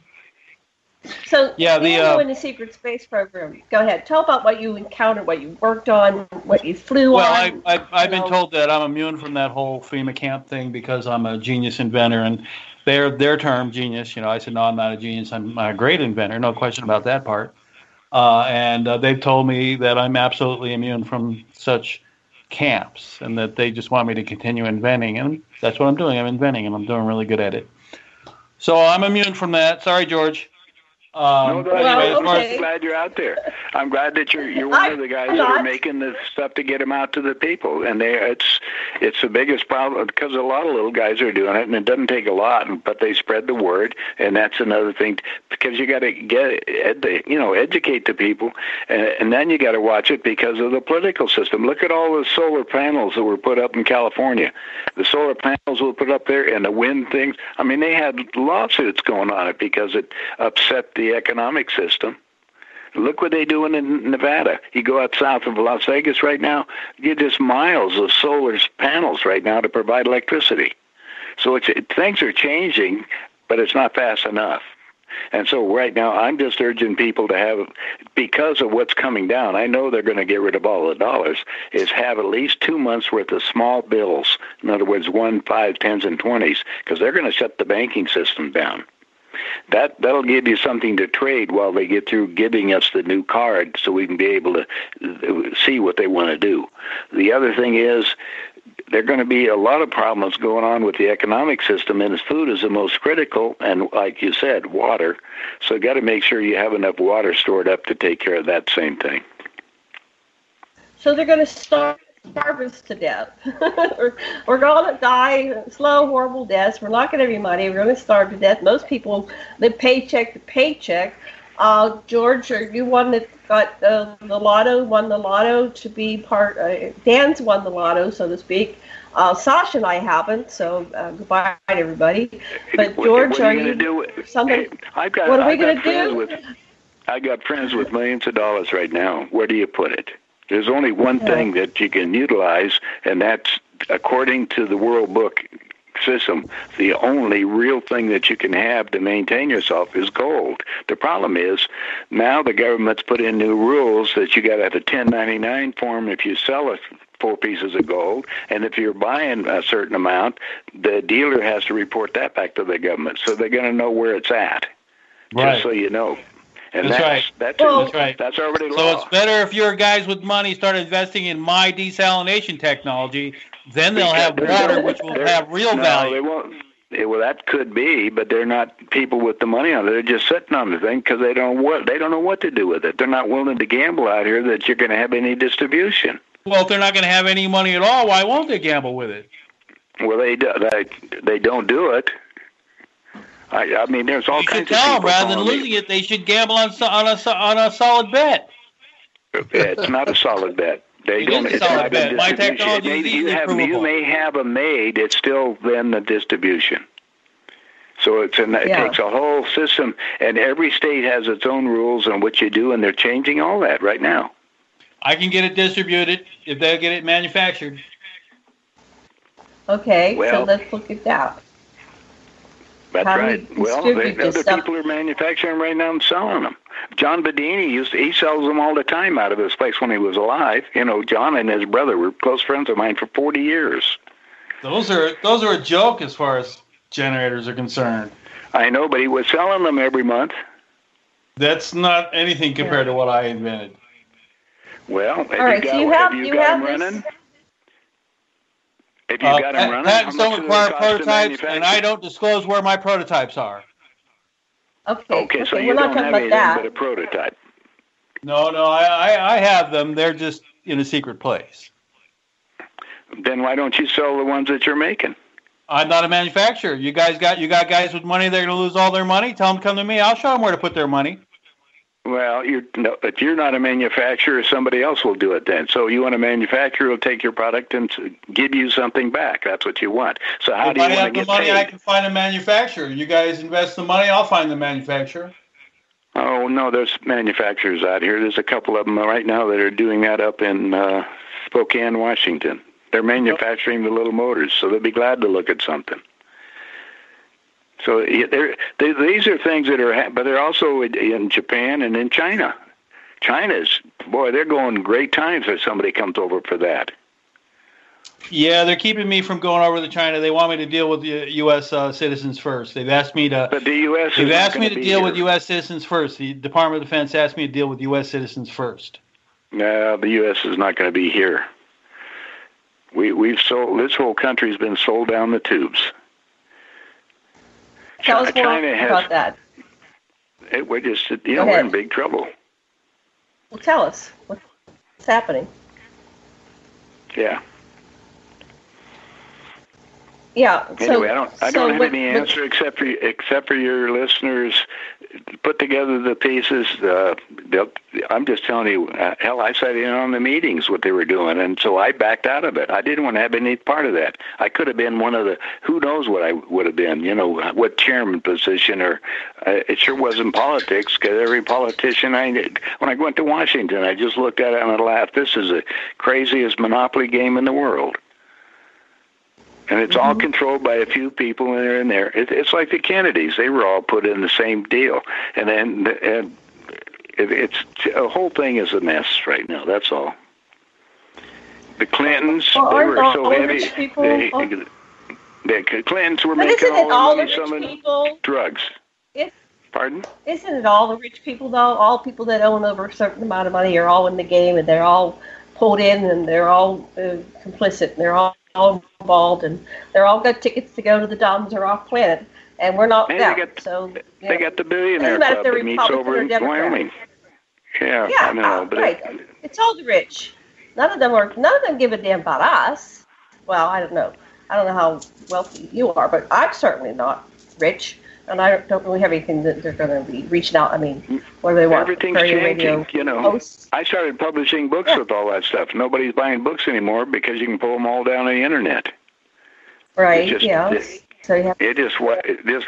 So, in the secret space program, go ahead. Tell about what you encountered, what you worked on, what you flew on. Well, I've been told that I'm immune from that whole FEMA camp thing because I'm a genius inventor, and their term genius. I said, no, I'm not a genius. I'm a great inventor. No question about that part. And they've told me that I'm absolutely immune from such camps, and that they just want me to continue inventing, and that's what I'm doing. I'm inventing, and I'm doing really good at it. So I'm immune from that. Sorry, George. I'm glad you're out there. I'm glad that you're one of the guys that are making this stuff to get them out to the people. And it's the biggest problem, because a lot of little guys are doing it, and it doesn't take a lot, but they spread the word. And that's another thing, because you got to educate the people, and then you got to watch it because of the political system. Look at all the solar panels that were put up in California. The solar panels were put up there, and the wind things. I mean, they had lawsuits going on it because it upset the economic system. Look what they're doing in Nevada. You go out south of Las Vegas right now, you get just miles of solar panels right now to provide electricity. So things are changing, but it's not fast enough. And so right now, I'm just urging people to have, because of what's coming down, I know they're going to get rid of all the dollars, is have at least 2 months worth of small bills. In other words, 1, 5, 10s, and 20s, because they're going to shut the banking system down. That'll give you something to trade while they get through giving us the new card, so we can be able to see what they want to do. The other thing is, there are going to be a lot of problems going on with the economic system, and food is the most critical, and like you said, water. So you got to make sure you have enough water stored up to take care of that same thing. So they're going to starve us to death. We're going to die slow, horrible deaths. We're not going to have any money. We're going to starve to death. Most people live paycheck to paycheck. George, are you one that got the lotto, won the lotto to be part? Dan's won the lotto, so to speak. Sasha and I haven't, so goodbye to everybody. But George, what are you going to do? Something? What are we going to do? I got friends with millions of dollars right now. Where do you put it? There's only one thing that you can utilize, and that's, according to the World Book system, the only real thing that you can have to maintain yourself is gold. The problem is now the government's put in new rules that you got to have a 1099 form if you sell 4 pieces of gold, and if you're buying a certain amount, the dealer has to report that back to the government, so they're going to know where it's at. Right. Just so you know. And that's right. That's right. That's already law. So it's better if your guys with money start investing in my desalination technology. Then they'll have water, which will have real value. They won't. Well, that could be, but they're not people with the money on it. They're just sitting on the thing because they don't know what to do with it. They're not willing to gamble out here that you're going to have any distribution. Well, if they're not going to have any money at all, why won't they gamble with it? Well, they don't do it. I mean, there's all kinds of people. You should tell them rather than losing it, they should gamble on a solid bet. It's not a solid bet. It's not a bet. My technology is easily provable. You may have them made. It's still then the distribution. So it takes a whole system, and every state has its own rules on what you do, and they're changing all that right now. I can get it distributed if they get it manufactured. Okay, so let's look at that. That's right. Well, other people are manufacturing right now and selling them. John Bedini he sells them all the time out of his place when he was alive. You know, John and his brother were close friends of mine for 40 years. Those are a joke as far as generators are concerned. I know, but he was selling them every month. That's not anything compared to what I invented. Well, have you got them running? If you got them running, patents don't require prototypes, and I don't disclose where my prototypes are. Okay, so you don't have anything but a prototype. No, I have them. They're just in a secret place. Then why don't you sell the ones that you're making? I'm not a manufacturer. You got guys with money. They're going to lose all their money. Tell them to come to me. I'll show them where to put their money. Well, if you're not a manufacturer, somebody else will do it then. So you want a manufacturer who'll take your product and give you something back. That's what you want. So how do you want to get paid? If I have the money, I can find a manufacturer. You guys invest the money, I'll find the manufacturer. Oh, no, there's manufacturers out here. There's a couple of them right now that are doing that up in Spokane, Washington. They're manufacturing the little motors, so they'll be glad to look at something. So these are things that are, but they're also in Japan and in China. China's, they're going great times if somebody comes over for that. Yeah, they're keeping me from going over to China. They want me to deal with the U.S. Citizens first. They've asked me to. But the U.S. They've asked me to deal with U.S. citizens first. The Department of Defense asked me to deal with U.S. citizens first. No, the U.S. is not going to be here. We've sold. This whole country's been sold down the tubes. Tell us more about that. We're just, we're in big trouble. Well, tell us what's happening. Yeah. Yeah. Anyway, I don't have any answer except for your listeners put together the pieces. I'm just telling you, hell, I sat in on the meetings what they were doing, and so I backed out of it. I didn't want to have any part of that. I could have been one of the, who knows what I would have been, what chairman position, or it sure wasn't politics, because every politician when I went to Washington, I just looked at it and I laughed. This is the craziest monopoly game in the world. And it's all controlled by a few people, and they're in there. It's like the Kennedys; they were all put in the same deal, and then it's the whole thing is a mess right now. That's all. The Clintons, they were so heavy. The Clintons were making all the money selling drugs. Pardon? Isn't it all the rich people though? All people that own over a certain amount of money are all in the game, and they're all pulled in, and they're all complicit, and they're all involved, and they're all got tickets to go to the Doms or off planet, and we're not them. They got the billionaire club that meets over in Wyoming. Yeah, I know, but right. It's all the rich. None of them give a damn about us. Well, I don't know how wealthy you are, but I'm certainly not rich, and I don't really have anything that they're going to be reaching out. I mean, what do they want? Everything's changing, Hosts? I started publishing books with all that stuff. Nobody's buying books anymore because you can pull them all down on the internet. Right, So you have just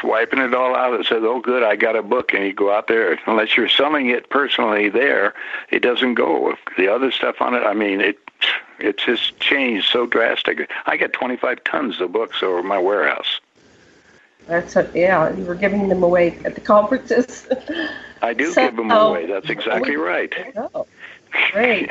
wiping it all out. It says, "Oh, good, I got a book," and you go out there. Unless you're selling it personally, there, it doesn't go. The other stuff on it, I mean, it's just changed so drastically. I got 25 tons of books over my warehouse. Yeah, you were giving them away at the conferences. I do give them away. That's exactly right. Oh, great.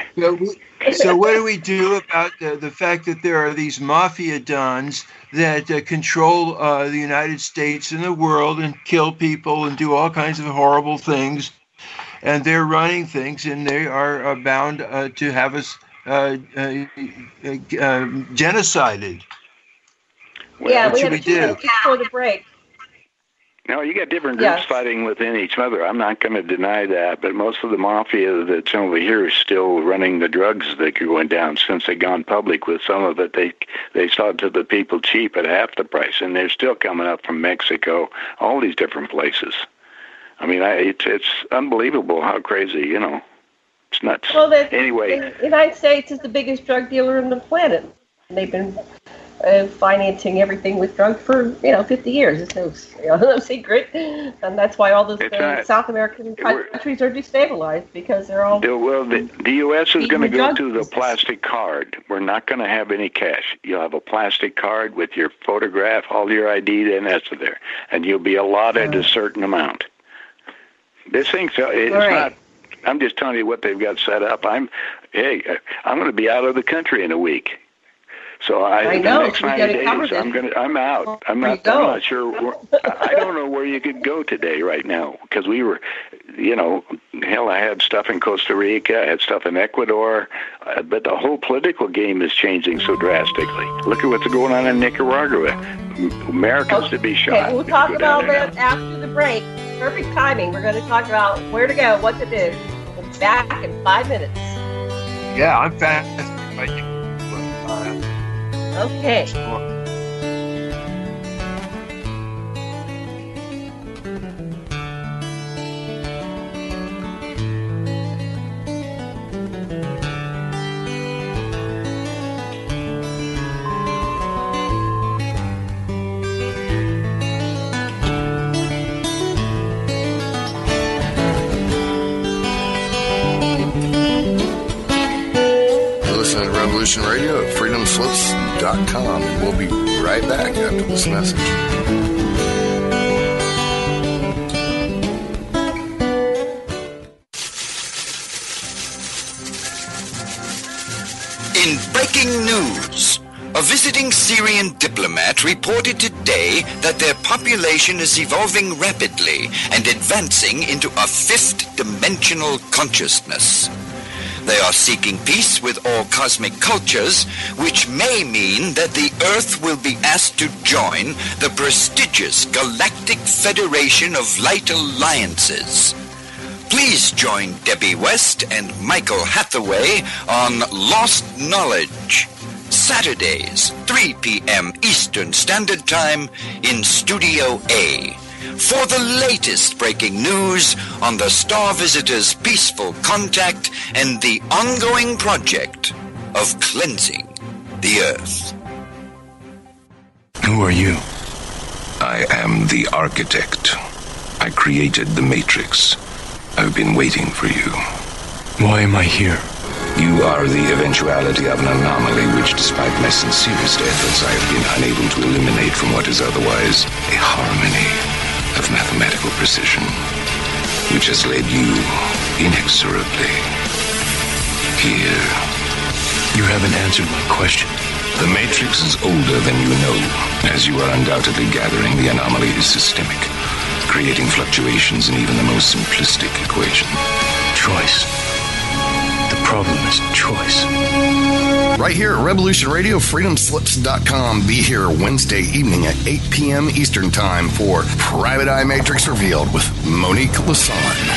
So what do we do about the fact that there are these mafia dons that control the United States and the world and kill people and do all kinds of horrible things, and they're running things, and they are bound to have us genocided? Yeah, we have 2 minutes before the break. No, you got different groups fighting within each other. I'm not going to deny that, but most of the mafia that's over here is still running the drugs that are going down. Since they've gone public with some of it, they sold to the people cheap at half the price, and they're still coming up from Mexico, all these different places. I mean, it's unbelievable how crazy, It's nuts. Well, anyway, the United States is the biggest drug dealer on the planet. They've been financing everything with drugs for 50 years. It's no secret, and that's why all those South American countries are destabilized, because they're all. Well, the U.S. is going to go to the plastic card. We're not going to have any cash. You'll have a plastic card with your photograph, all your ID, and that's there, and you'll be allotted a certain amount. This thing, it's not. I'm just telling you what they've got set up. I'm going to be out of the country in a week. So I know. The next 90 days, I'm out. I'm not sure. I don't know where you could go today right now, because we were, hell, I had stuff in Costa Rica, I had stuff in Ecuador, but the whole political game is changing so drastically. Look at what's going on in Nicaragua. Americans to be shot. Okay, we'll talk about that after the break. Perfect timing. We're going to talk about where to go, what to do. We'll be back in 5 minutes. Yeah, I'm fast. Okay. Listen to Revolution Radio at freedomslips.com, and we'll be right back after this message. In breaking news, a visiting Syrian diplomat reported today that their population is evolving rapidly and advancing into a fifth-dimensional consciousness. They are seeking peace with all cosmic cultures, which may mean that the Earth will be asked to join the prestigious Galactic Federation of Light Alliances. Please join Debbie West and Michael Hathaway on Lost Knowledge, Saturdays, 3 p.m. Eastern Standard Time in Studio A, for the latest breaking news on the Star Visitors' peaceful contact and the ongoing project of cleansing the Earth. Who are you? I am the architect. I created the Matrix. I've been waiting for you. Why am I here? You are the eventuality of an anomaly which, despite my sincerest efforts, I have been unable to eliminate from what is otherwise a harmony of mathematical precision, which has led you inexorably here. You haven't answered my question. The Matrix is older than you know, as you are undoubtedly gathering. The anomaly is systemic, creating fluctuations in even the most simplistic equation. Choice. The problem is choice. Right here at Revolution Radio, freedomslips.com. Be here Wednesday evening at 8 p.m. Eastern Time for Private Eye Matrix Revealed with Monique Lassonde.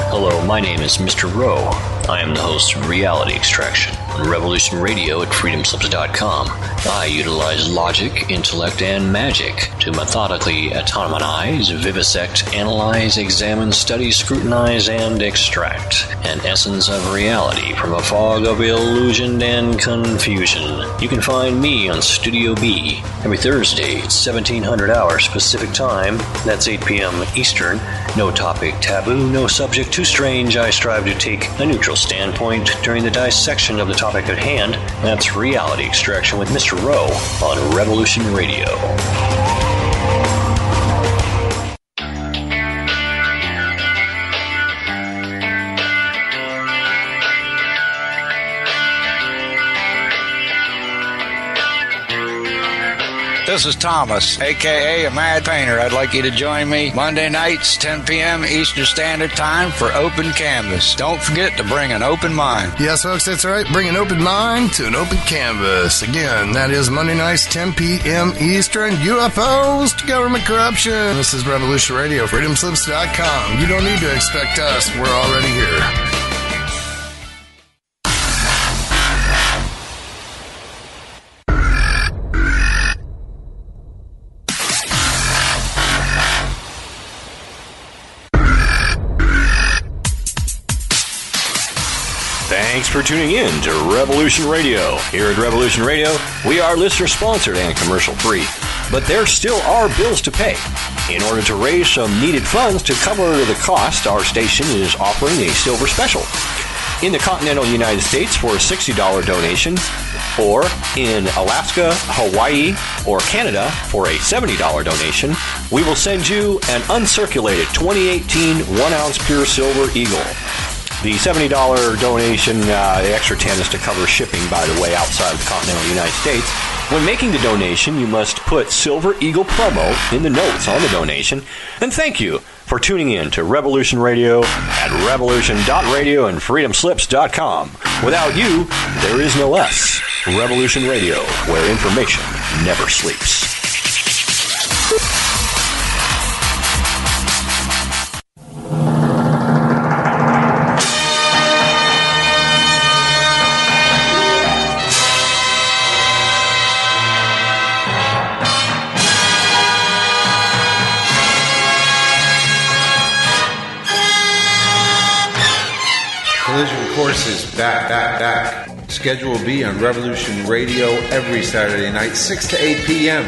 Hello, my name is Mr. Rowe. I am the host of Reality Extraction on Revolution Radio at freedomslips.com. I utilize logic, intellect, and magic to methodically autonomize, vivisect, analyze, examine, study, scrutinize, and extract an essence of reality from a fog of illusion and confusion. You can find me on Studio B every Thursday at 1700 hours Pacific Time. That's 8 p.m. Eastern. No topic taboo, no subject too strange. I strive to take a neutral standpoint during the dissection of the topic at hand. That's Reality Extraction with Mr. Rowe on Revolution Radio. This is Thomas, a.k.a. a Mad Painter. I'd like you to join me Monday nights, 10 p.m. Eastern Standard Time for Open Canvas. Don't forget to bring an open mind. Yes, folks, that's right. Bring an open mind to an open canvas. Again, that is Monday nights, 10 p.m. Eastern. UFOs to government corruption. This is Revolution Radio, freedomslips.com. You don't need to expect us. We're already here. Thanks for tuning in to Revolution Radio. Here at Revolution Radio, we are listener-sponsored and commercial-free. But there still are bills to pay. In order to raise some needed funds to cover the cost, our station is offering a silver special. In the continental United States for a $60 donation, or in Alaska, Hawaii, or Canada for a $70 donation, we will send you an uncirculated 2018 1-ounce pure silver eagle. The $70 donation, the extra 10 is to cover shipping, by the way, outside of the continental United States. When making the donation, you must put Silver Eagle promo in the notes on the donation. And thank you for tuning in to Revolution Radio at revolution.radio and freedomslips.com. Without you, there is no us. Revolution Radio, where information never sleeps. Collision Course is back. Schedule will be on Revolution Radio every Saturday night, 6 to 8 p.m.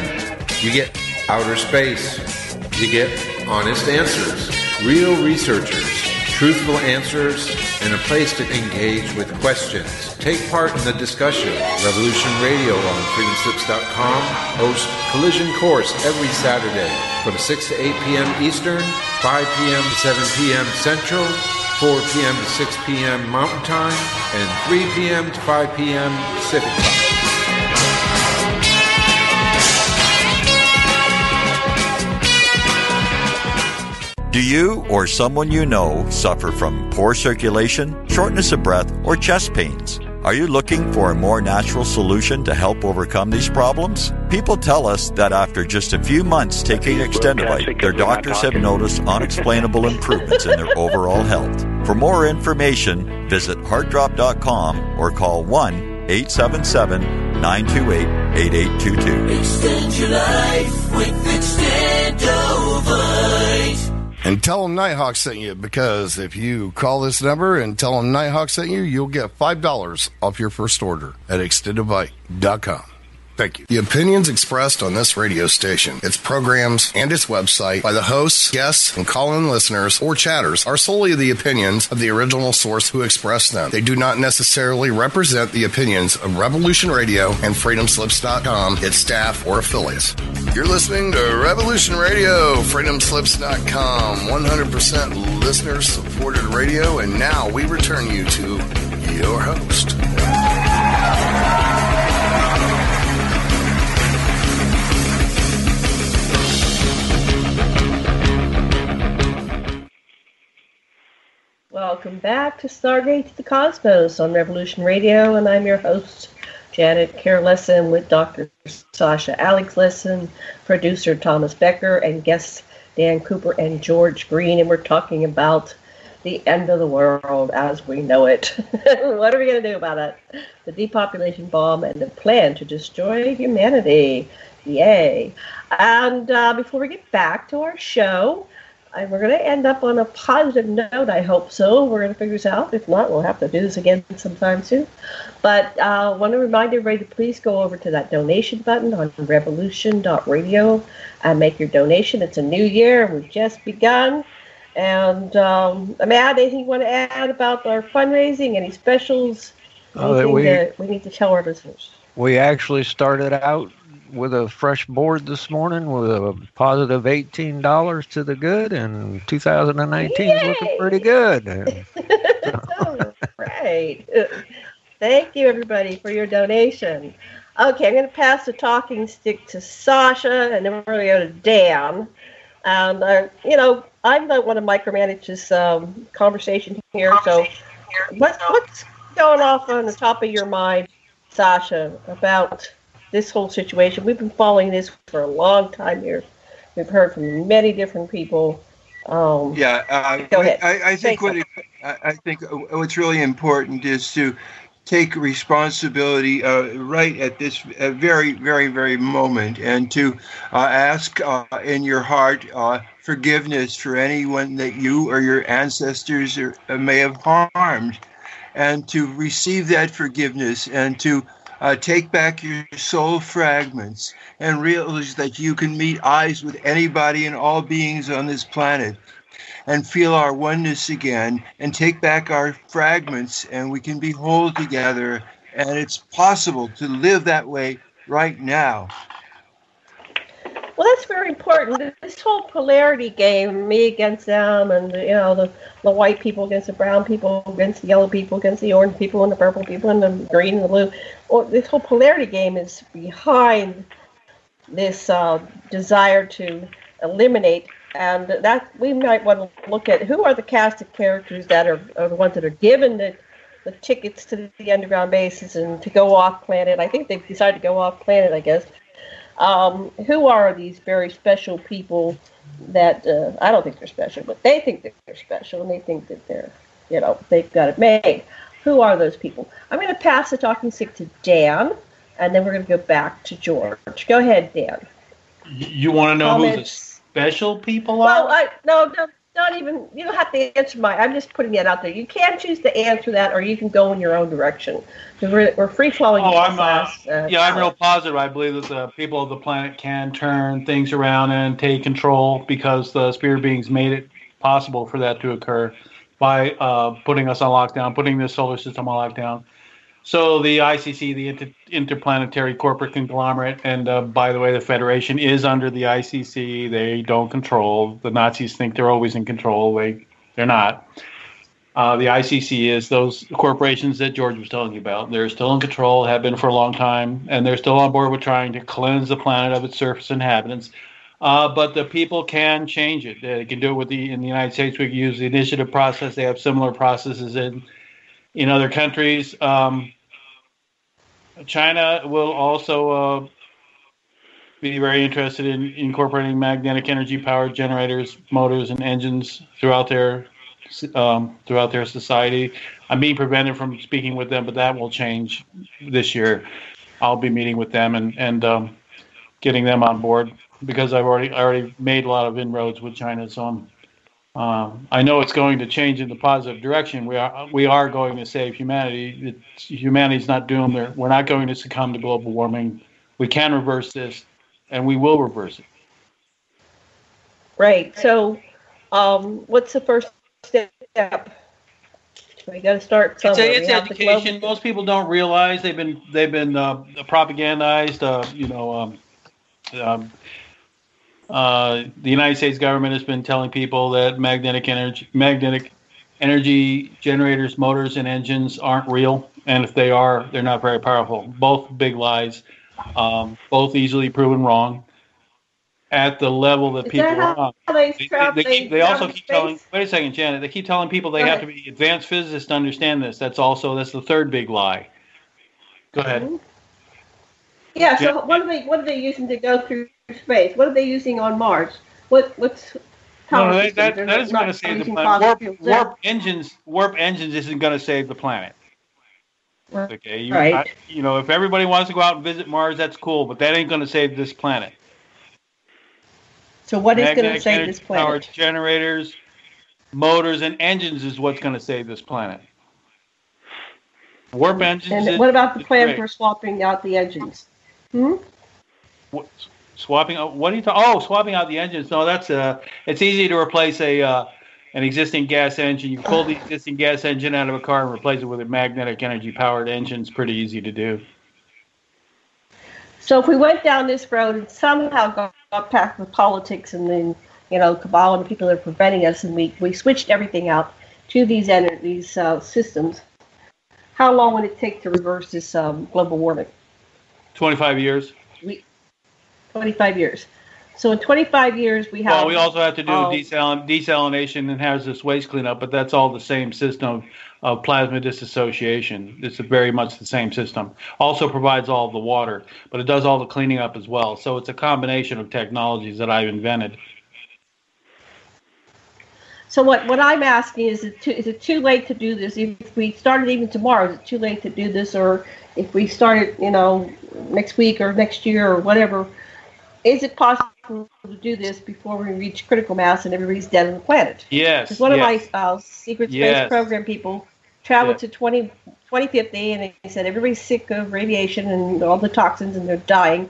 You get outer space. You get honest answers, real researchers, truthful answers, and a place to engage with questions. Take part in the discussion. Revolution Radio on freedomslips.com hosts Collision Course every Saturday from 6 to 8 p.m. Eastern, 5 p.m. to 7 p.m. Central, 4 p.m. to 6 p.m. Mountain Time, and 3 p.m. to 5 p.m. Pacific Time. Do you or someone you know suffer from poor circulation, shortness of breath, or chest pains? Are you looking for a more natural solution to help overcome these problems? People tell us that after just a few months taking Extendivite, their doctors have noticed unexplainable improvements in their overall health. For more information, visit heartdrop.com or call 1-877-928-8822. Extend your life with Extendivite. And tell them Nighthawk sent you, because if you call this number and tell them Nighthawk sent you, you'll get $5 off your first order at extendivite.com. Thank you. The opinions expressed on this radio station, its programs, and its website by the hosts, guests, and call-in listeners or chatters are solely the opinions of the original source who expressed them. They do not necessarily represent the opinions of Revolution Radio and freedomslips.com, its staff, or affiliates. You're listening to Revolution Radio, freedomslips.com, 100% listener-supported radio, and now we return you to your host. Welcome back to Stargate to the Cosmos on Revolution Radio, and I'm your host, Janet Carolesson, with Dr. Sasha Alex Lesson, producer Thomas Becker, and guests Dan Cooper and George Green, and we're talking about the end of the world as we know it. What are we going to do about it? The depopulation bomb and the plan to destroy humanity. Yay. And before we get back to our show, we're going to end up on a positive note, I hope so. We're going to figure this out. If not, we'll have to do this again sometime soon. But I want to remind everybody to please go over to that donation button on revolution.radio and make your donation. It's a new year. We've just begun. And Matt, anything you want to add about our fundraising? Any specials? Anything that we need to tell our listeners? We actually started out with a fresh board this morning with a positive $18 to the good, and 2019 is looking pretty good. Right. Thank you, everybody, for your donation. Okay, I'm going to pass the talking stick to Sasha, and then we're going to go to Dan. And, I don't want to micromanage this conversation here, so what's going off on the top of your mind, Sasha, about this whole situation? We've been following this for a long time here. We've heard from many different people. Go ahead. I think what's really important is to take responsibility right at this very, very, very moment, and to ask in your heart forgiveness for anyone that you or your ancestors may have harmed, and to receive that forgiveness, and to take back your soul fragments and realize that you can meet eyes with anybody and all beings on this planet and feel our oneness again and take back our fragments, and we can be whole together. And it's possible to live that way right now. Well, that's very important. This whole polarity game, me against them, and the white people against the brown people, against the yellow people, against the orange people, and the purple people, and the green and the blue. Well, this whole polarity game is behind this desire to eliminate, and that we might want to look at who are the cast of characters that are the ones that are given the tickets to the underground bases and to go off planet. I think they've decided to go off planet, I guess. Who are these very special people that I don't think they're special, but they think that they're special, and they think that they've got it made. Who are those people? I'm going to pass the talking stick to Dan, and then we're going to go back to George. Go ahead, Dan. You want to know who the special people are? Well, no, not even. You don't have to answer I'm just putting that out there. You can choose to answer that, or you can go in your own direction. We're free flowing. I'm real positive. I believe that the people of the planet can turn things around and take control, because the spirit beings made it possible for that to occur by putting us on lockdown, putting this solar system on lockdown. So the ICC, the Interplanetary Corporate Conglomerate, and by the way, the Federation is under the ICC. They don't control. The Nazis think they're always in control. They're not. The ICC is those corporations that George was telling you about. They're still in control, have been for a long time, and they're still on board with trying to cleanse the planet of its surface inhabitants. But the people can change it. They can do it in the United States. We can use the initiative process. They have similar processes in other countries. China will also be very interested in incorporating magnetic energy powered generators, motors, and engines throughout their society. I'm being prevented from speaking with them, but that will change this year. I'll be meeting with them and getting them on board, because I've already made a lot of inroads with China. So I know it's going to change in the positive direction. We are going to save humanity. Humanity's not doomed. We're not going to succumb to global warming. We can reverse this, and we will reverse it. Right. So, what's the first step? We got to start somewhere. It's education. Most people don't realize they've been propagandized. The United States government has been telling people that magnetic energy generators, motors, and engines aren't real, and if they are, they're not very powerful. Both big lies, both easily proven wrong at the level that people are on. They also keep telling. Wait a second, Janet. They keep telling people they have to be advanced physicists to understand this. That's the third big lie. Go ahead. Mm-hmm. Yeah. So what are they using to go through space? What are they using on Mars? power No, systems. that isn't going to save the planet. Warp engines isn't going to save the planet. Okay, if everybody wants to go out and visit Mars, that's cool, but that ain't going to save this planet. So what is going to save this planet? Powered generators, motors, and engines is what's going to save this planet. Warp engines. And what about the plan for swapping out the engines? Swapping out? What are you talking? Oh, swapping out the engines. No, that's it's easy to replace an existing gas engine. You pull the existing gas engine out of a car and replace it with a magnetic energy powered engine. It's pretty easy to do. So if we went down this road and somehow got past the politics and then cabal and the people that are preventing us, and we switched everything out to these systems, how long would it take to reverse this global warming? 25 years. 25 years. So in 25 years, we have... Well, we also have to do desalination and has this waste cleanup, but that's all the same system of plasma dissociation. It's very much the same system. Also provides all of the water, but it does all the cleaning up as well. So it's a combination of technologies that I've invented. So what I'm asking is it too late to do this? If we started even tomorrow, is it too late to do this? Or if we started, next week or next year or whatever, is it possible to do this before we reach critical mass and everybody's dead on the planet? Yes. Because one of my secret space program people traveled to 2050 and they said everybody's sick of radiation and all the toxins and they're dying.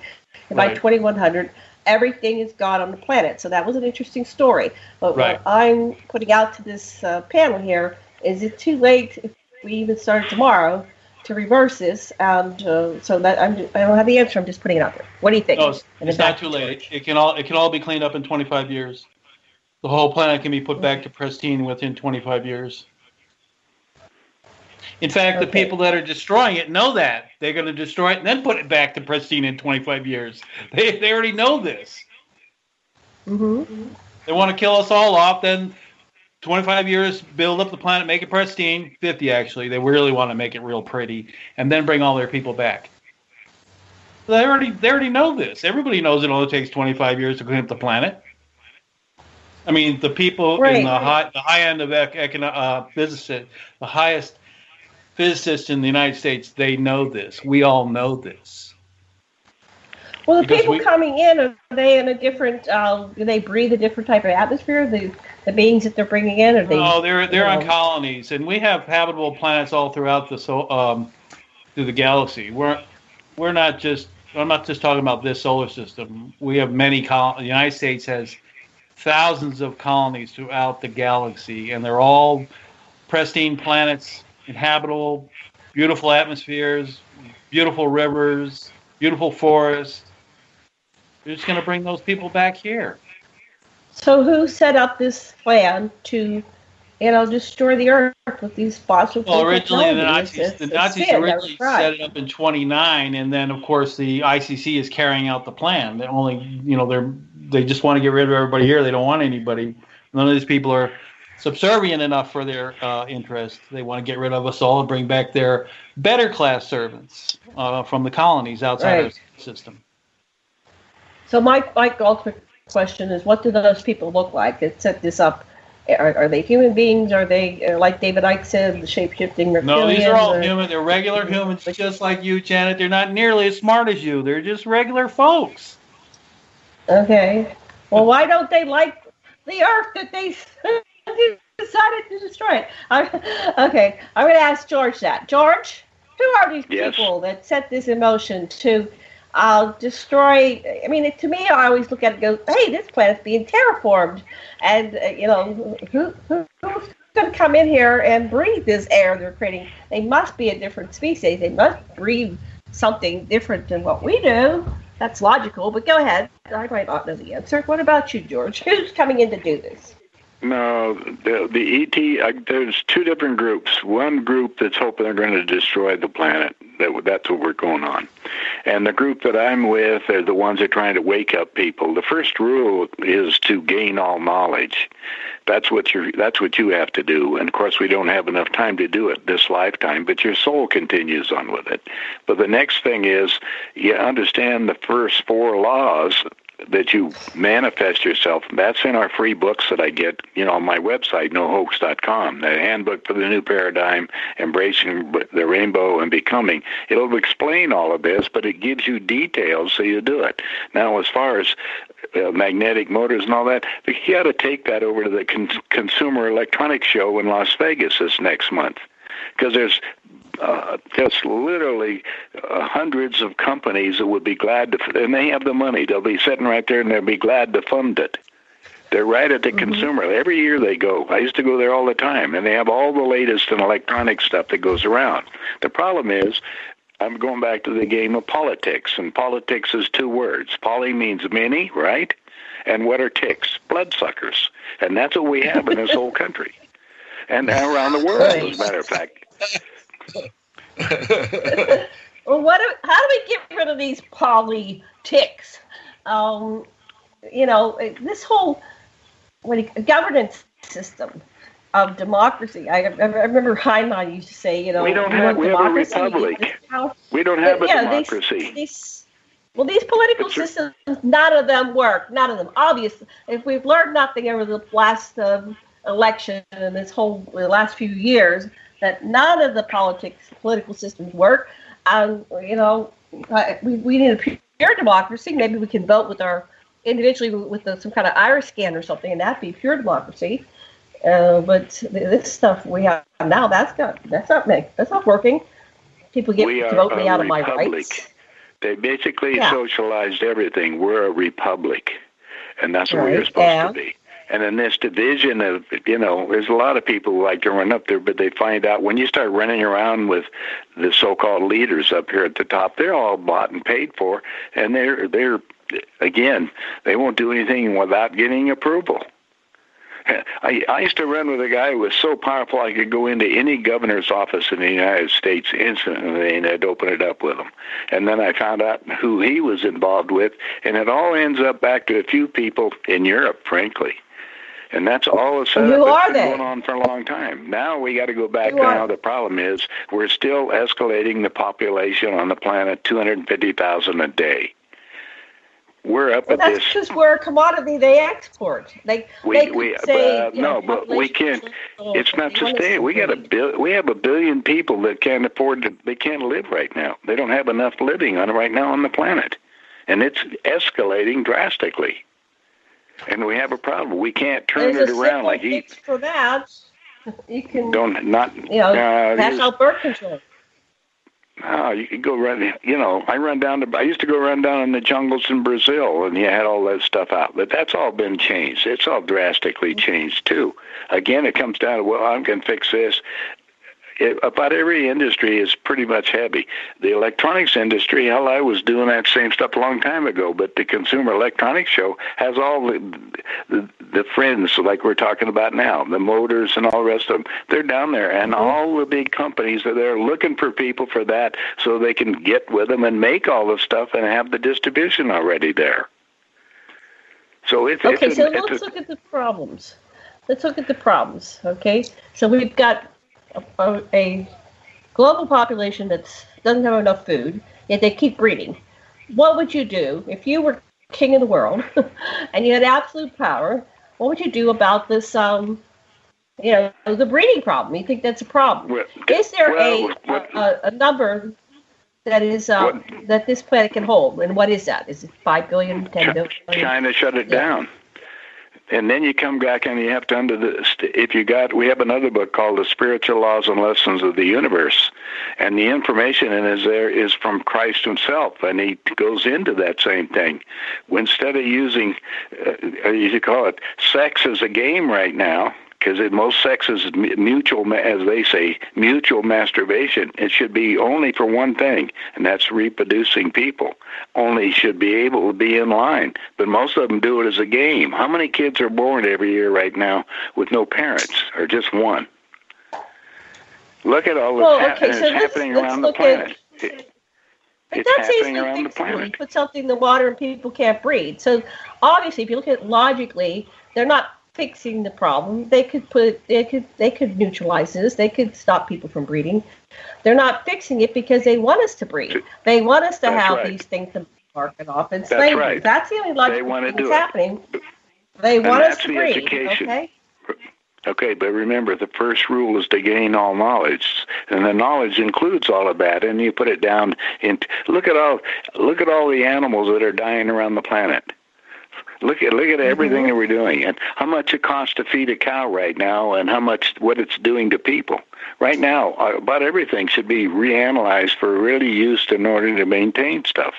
And by 2100, everything is gone on the planet. So that was an interesting story. But what I'm putting out to this panel here, is it too late if we even started tomorrow to reverse this? And so that I don't have the answer. I'm just putting it out there. What do you think? No, it's not too late. It can all be cleaned up in 25 years. The whole planet can be put back to pristine within 25 years. In fact, the people that are destroying it know that. They're going to destroy it and then put it back to pristine in 25 years. They already know this. Mm-hmm. They want to kill us all off, then 25 years, build up the planet, make it pristine. 50, actually. They really want to make it real pretty, and then bring all their people back. They already know this. Everybody knows it only takes 25 years to clean up the planet. I mean, the people in the high end of physicists, the highest physicists in the United States, they know this. We all know this. Well, the people coming in, are they in a different? Do they breathe a different type of atmosphere? The beings that they're bringing in, are they? Oh, they're on colonies, and we have habitable planets all throughout through the galaxy. We're not just. I'm not just talking about this solar system. We have many colonies. The United States has thousands of colonies throughout the galaxy, and they're all pristine planets, inhabitable, beautiful atmospheres, beautiful rivers, beautiful forests. We're just going to bring those people back here. So who set up this plan to, destroy the Earth with these fossil fuel? Well, originally the Nazis originally set it up in 29, and then of course the ICC is carrying out the plan. They only, they just want to get rid of everybody here. They don't want anybody. None of these people are subservient enough for their interest. They want to get rid of us all and bring back their better class servants from the colonies outside our system. So my ultimate question is, what do those people look like that set this up? Are they human beings? Are they, like David Icke said, the shape-shifting reptilians? No, these are all human. They're regular humans just like you, Janet. They're not nearly as smart as you. They're just regular folks. Okay. Well, why don't they like the Earth that they decided to destroy it? Okay, I'm going to ask George that. George, who are these people that set this in motion to destroy? I mean, to me, I always look at it and go, hey, this planet's being terraformed. And, who's going to come in here and breathe this air they're creating? They must be a different species. They must breathe something different than what we do. That's logical, but go ahead. I might not know the answer. What about you, George? Who's coming in to do this? No, the ET, there's two different groups. One group that's hoping they're going to destroy the planet. That's what we're going on. And the group that I'm with are the ones that are trying to wake up people. The first rule is to gain all knowledge. That's what you have to do. And of course, we don't have enough time to do it this lifetime, but your soul continues on with it. But the next thing is you understand the first four laws that you manifest yourself. That's in our free books that I get, on my website, nohoax.com, the Handbook for the New Paradigm, Embracing the Rainbow and Becoming. It'll explain all of this, but it gives you details so you do it. Now, as far as magnetic motors and all that, you got to take that over to the Consumer Electronics Show in Las Vegas this next month, because there's just literally hundreds of companies that would be glad to, and they have the money. They'll be sitting right there, and they'll be glad to fund it. They're right at the consumer. Every year they go. I used to go there all the time, and they have all the latest in electronic stuff that goes around. The problem is, I'm going back to the game of politics, and politics is two words. Poly means many, right? And what are ticks? Bloodsuckers. And that's what we have in this whole country. And around the world, as a matter of fact. Well, how do we get rid of these politics? This whole governance system of democracy. I remember Heinemann used to say, we have a republic. We don't have a democracy. These political systems, none of them work. None of them. Obviously, if we've learned nothing over the last election and the last few years, that none of the political systems work. And, we need a pure democracy. Maybe we can vote individually with some kind of iris scan or something, and that'd be pure democracy. But this stuff we have now, that's not working. People get to vote me out of my rights. They basically socialized everything. We're a republic, and that's what we're supposed to be. And in this division of, there's a lot of people who like to run up there, but they find out when you start running around with the so-called leaders up here at the top, they're all bought and paid for, and they're again, they won't do anything without getting approval. I used to run with a guy who was so powerful I could go into any governor's office in the United States instantly, and I'd open it up with him. And then I found out who he was involved with, and it all ends up back to a few people in Europe, frankly. And that's all a setup that's been going on for a long time. Now we got to go back now. The problem is we're still escalating the population on the planet 250,000 a day. We're up at this. That's because we're a commodity they export. But we can't. It's not sustainable. We have a billion people that can't afford to. They can't live right now. They don't have enough living right now on the planet, and it's escalating drastically. And we have a problem. We can't turn it around like fix for that. You can pass out birth control. Oh, you could go run. I used to go run down in the jungles in Brazil, and you had all that stuff out. But that's all been changed. It's all drastically changed too. Again, it comes down to I can fix this. About every industry is pretty much heavy. The electronics industry, hell, I was doing that same stuff a long time ago, but the Consumer Electronics Show has all the friends like we're talking about now, the motors and all the rest of them. They're down there, and all the big companies are there looking for people for that so they can get with them and make all the stuff and have the distribution already there. So let's look at the problems. Let's look at the problems, okay? So we've got a global population that doesn't have enough food, yet they keep breeding. What would you do if you were king of the world and you had absolute power? What would you do about this, the breeding problem? You think that's a problem? Is there a number that is that this planet can hold? And what is that? Is it 5 billion, 10 billion? China shut it down. And then you come back and you have to we have another book called The Spiritual Laws and Lessons of the Universe. And the information in there is from Christ himself. And he goes into that same thing. Instead of using, you call it, sex as a game right now, because most sex is mutual, as they say, mutual masturbation. It should be only for one thing, and that's reproducing people. Only should be able to be in line. But most of them do it as a game. How many kids are born every year right now with no parents, or just one? Look at all that's happening around the planet. It's happening around the planet. You put something in the water and people can't breed. So obviously, if you look at it logically, they're not fixing the problem. They could neutralize this. They could stop people from breeding. They're not fixing it because they want us to breed. They want us to have these things market off in slavery. right. That's the only logical thing that's happening. They want us to free. Education. Okay, but remember, the first rule is to gain all knowledge, and the knowledge includes all of that. And you put it down in. Look at all the animals that are dying around the planet. Look at everything that we're doing, and how much it costs to feed a cow right now, and what it's doing to people right now. About everything should be reanalyzed for really used in order to maintain stuff.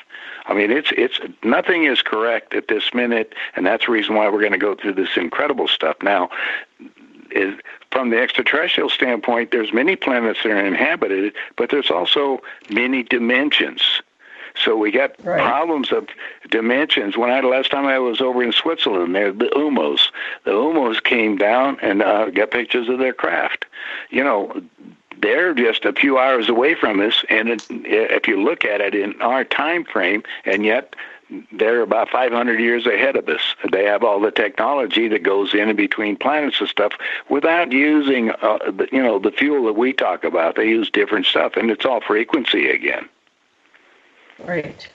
I mean, it's nothing is correct at this minute, and that's the reason why we're going to go through this incredible stuff now. From the extraterrestrial standpoint, there's many planets that are inhabited, but there's also many dimensions. So we got problems of dimensions. Last time I was over in Switzerland, there the UMOs. The UMOs came down and got pictures of their craft. They're just a few hours away from us, and if you look at it in our time frame, and yet they're about 500 years ahead of us. They have all the technology that goes in between planets and stuff without using, the fuel that we talk about. They use different stuff, and it's all frequency again. Right.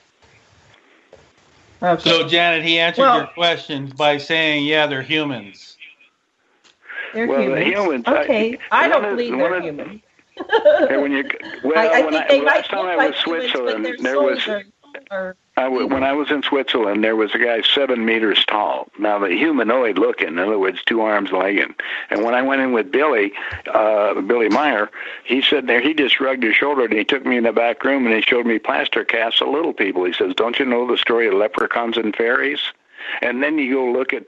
Okay. So, Janet, he answered your question by saying, yeah, they're humans. They're humans. Okay, I don't believe they're human. Last time I was in Switzerland, when I was in Switzerland, there was a guy 7 meters tall. Now, the humanoid looking, in other words, 2 arms legging. And when I went in with Billy Meyer, he said there, he just shrugged his shoulder and he took me in the back room and he showed me plaster casts of little people. He says, "Don't you know the story of leprechauns and fairies?" And then you go look at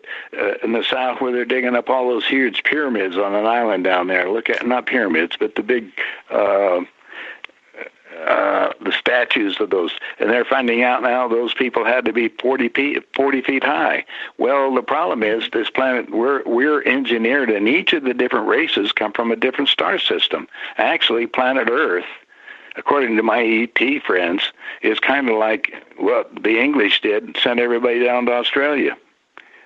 in the south where they're digging up all those huge pyramids on an island down there. Look at, not pyramids, but the big the statues of those, and they're finding out now those people had to be 40 feet high. Well, the problem is this planet, we're engineered, and each of the different races come from a different star system. Actually, planet Earth, according to my ET friends, is kind of like what the English did, sent everybody down to Australia.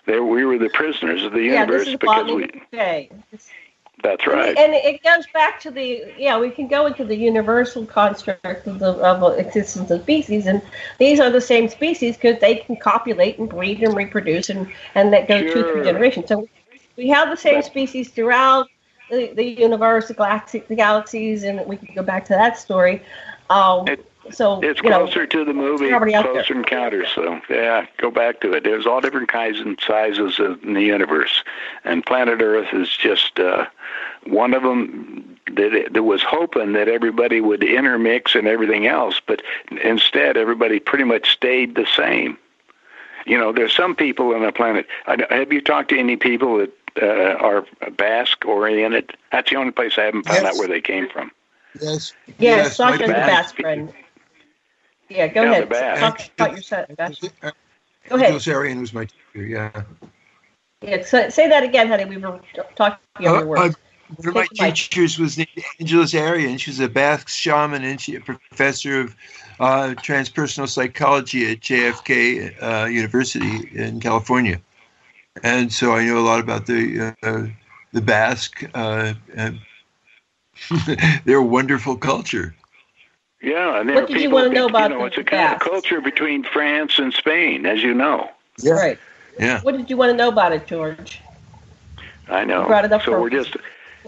We were the prisoners of the universe because we... That's right. And it goes back to we can go into the universal construct of existence of species, and these are the same species because they can copulate and breed and reproduce, and that goes 2-3 generations. So we have the same species throughout the universe, the galaxies, and we can go back to that story. It's closer to the movie Close Encounters, so yeah, go back to it. There's all different kinds and sizes in the universe, and planet Earth is just one of them that was hoping that everybody would intermix and everything else, but instead everybody pretty much stayed the same. There's some people on the planet. Have you talked to any people that are Basque-oriented? That's the only place I haven't found out where they came from. Yes, Sasha's the Basque friend. Yeah, go ahead. Talk about your set, Basque. Go ahead. Josarian was my teacher, yeah. Yeah, say that again, honey. We were talking over your words. One of my teachers was named Angeles Arian. She was a Basque shaman and a professor of transpersonal psychology at JFK University in California. And so I know a lot about the Basque. They're a wonderful culture. Yeah, and what did you want to know about it's a kind of culture between France and Spain, as you know. Yeah. Right. Yeah. What did you want to know about it, George? I know. You brought it up so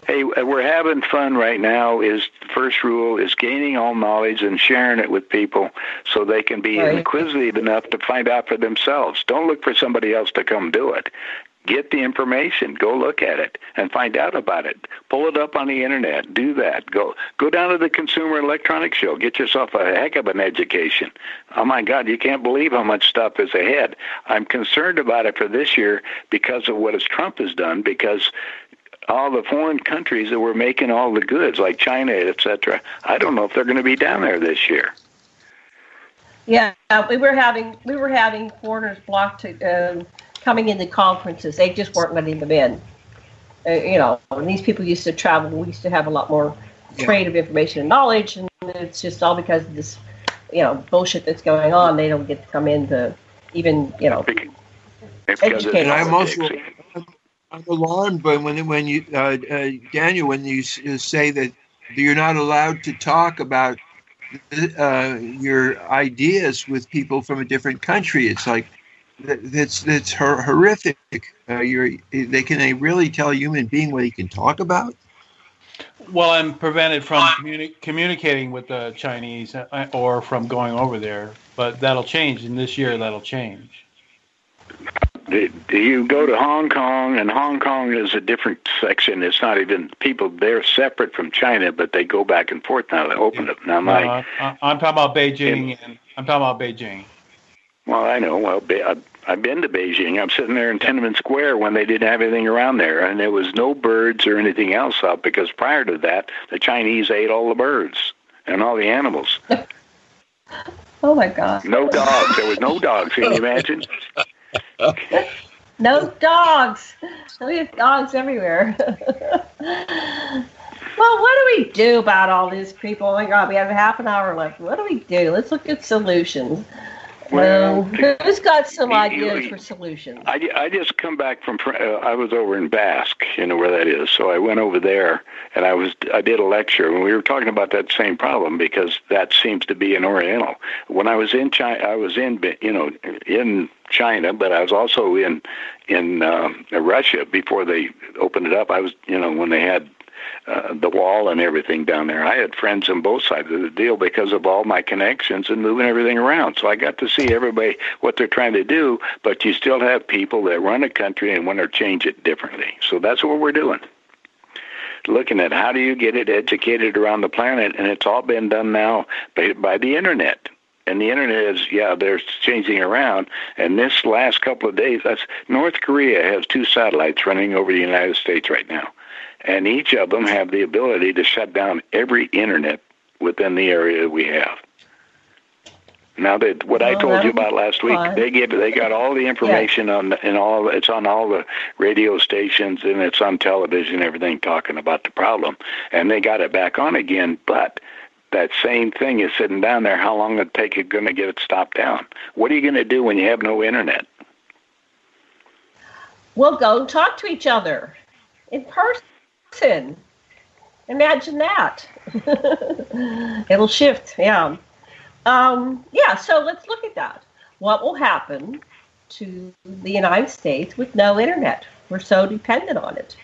we're having fun right now. The first rule is gaining all knowledge and sharing it with people so they can be inquisitive enough to find out for themselves. Don't look for somebody else to come do it. Get the information. Go look at it and find out about it. Pull it up on the internet. Do that. Go down to the Consumer Electronics Show. Get yourself a heck of an education. Oh, my God, you can't believe how much stuff is ahead. I'm concerned about it for this year because of what Trump has done, because all the foreign countries that were making all the goods, like China, etc., I don't know if they're going to be down there this year. Yeah, we were having foreigners blocked coming into conferences. They just weren't letting them in. And these people used to travel. We used to have a lot more trade of information and knowledge, and it's just all because of this, bullshit that's going on. They don't get to come in to even, educate. I'm alarmed by when you, Daniel, when you say that you're not allowed to talk about your ideas with people from a different country. It's like that's horrific. Can they really tell a human being what he can talk about? Well, I'm prevented from communicating with the Chinese or from going over there, but that'll change. In this year, that'll change. Do you go to Hong Kong, and Hong Kong is a different section. It's not even people. They're separate from China, but they go back and forth now. They open up now. I'm talking about Beijing, and I'm talking about Beijing. Well, I know. Well, I've been to Beijing. I'm sitting there in Tiananmen Square when they didn't have anything around there, and there was no birds or anything else up because prior to that, the Chinese ate all the birds and all the animals. Oh my God! No dogs. There was no dogs. Can you imagine? No dogs. We have dogs everywhere. Well, what do we do about all these people? Oh my God, we have half an hour left. What do we do? Let's look at solutions. Well, who's got some ideas for solutions? I just come back from. I was over in Basque, you know where that is. So I went over there, and I did a lecture, and we were talking about that same problem because that seems to be an Oriental. When I was in China, I was in China, but I was also in Russia before they opened it up. I was, when they had the wall and everything down there. I had friends on both sides of the deal because of all my connections and moving everything around. So I got to see everybody, what they're trying to do, but you still have people that run a country and want to change it differently. So that's what we're doing. Looking at how do you get it educated around the planet, and it's all been done now by the internet. And the internet is, they're changing around. And this last couple of days, North Korea has 2 satellites running over the United States right now. And each of them have the ability to shut down every internet within the area we have. Now that what I told you about last week, they got all the information it's on all the radio stations and it's on television, everything talking about the problem, and they got it back on again. But that same thing is sitting down there. How long it take it going to get it stopped down? What are you going to do when you have no internet? We'll go and talk to each other in person. Imagine that. It'll shift, so let's look at that. What will happen to the United States with no internet? We're so dependent on it.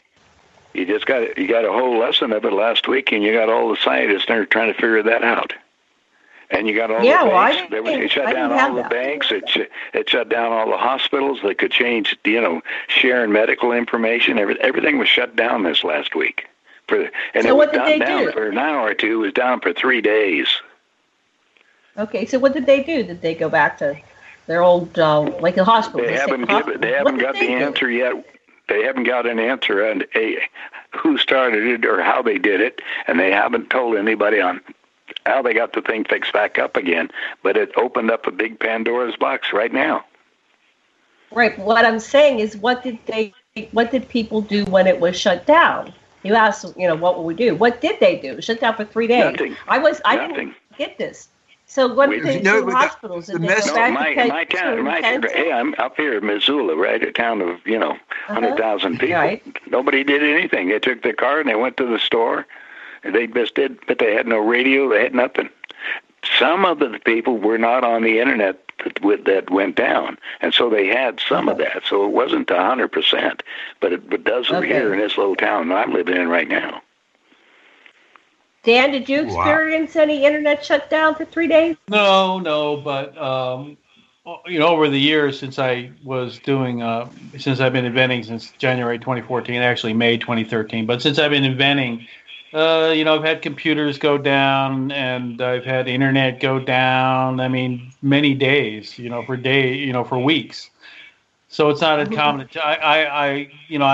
You got a whole lesson of it last week, and you got all the scientists there trying to figure that out. And you got all the banks. It shut down all the banks. It shut down all the hospitals that could change, sharing medical information. Everything was shut down this last week. It was down for an hour or two. It was down for 3 days. Okay, so what did they do? Did they go back to their old, like the hospital? They haven't got the answer yet. They haven't got an answer on who started it or how they did it, and they haven't told anybody on how they got the thing fixed back up again, but it opened up a big Pandora's box right now. Right. What I'm saying is, what did people do when it was shut down? You asked, what will we do? What did they do? Shut down for 3 days. Nothing. I didn't get this. So what did they do in hospitals? Did they go back to I'm up here in Missoula, right, a town of 100,000 people. Right. Nobody did anything. They took their car and they went to the store. They just did, but they had no radio. They had nothing. Some of the people were not on the internet that went down, and so they had some of that. So it wasn't 100%, but it does over here in this little town that I'm living in right now. Dan, did you experience any internet shutdown for 3 days? No, but over the years since I was doing, since I've been inventing since January 2014, actually May 2013, but since I've been inventing. I've had computers go down and I've had internet go down. I mean, many days, for weeks. So it's not uncommon. I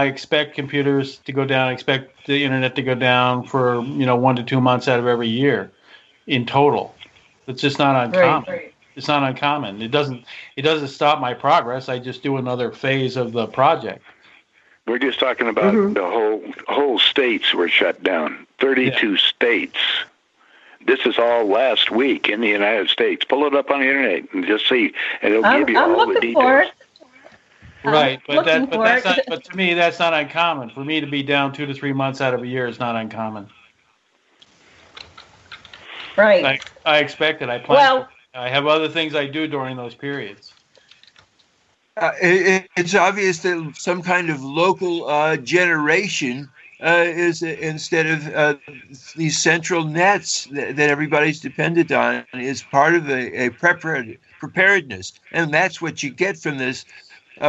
expect computers to go down. I expect the internet to go down for, 1 to 2 months out of every year in total. It's just not uncommon. Right. It's not uncommon. It doesn't stop my progress. I just do another phase of the project. We're just talking about the whole states were shut down. 32 states. This is all last week in the United States. Pull it up on the internet and just see, and it'll give you all the details. Right, but to me, that's not uncommon. For me to be down 2 to 3 months out of a year is not uncommon. Right. I expect it. I plan. I have other things I do during those periods. It's obvious that some kind of local generation is instead of these central nets that everybody's dependent on is part of a preparedness, and that's what you get from this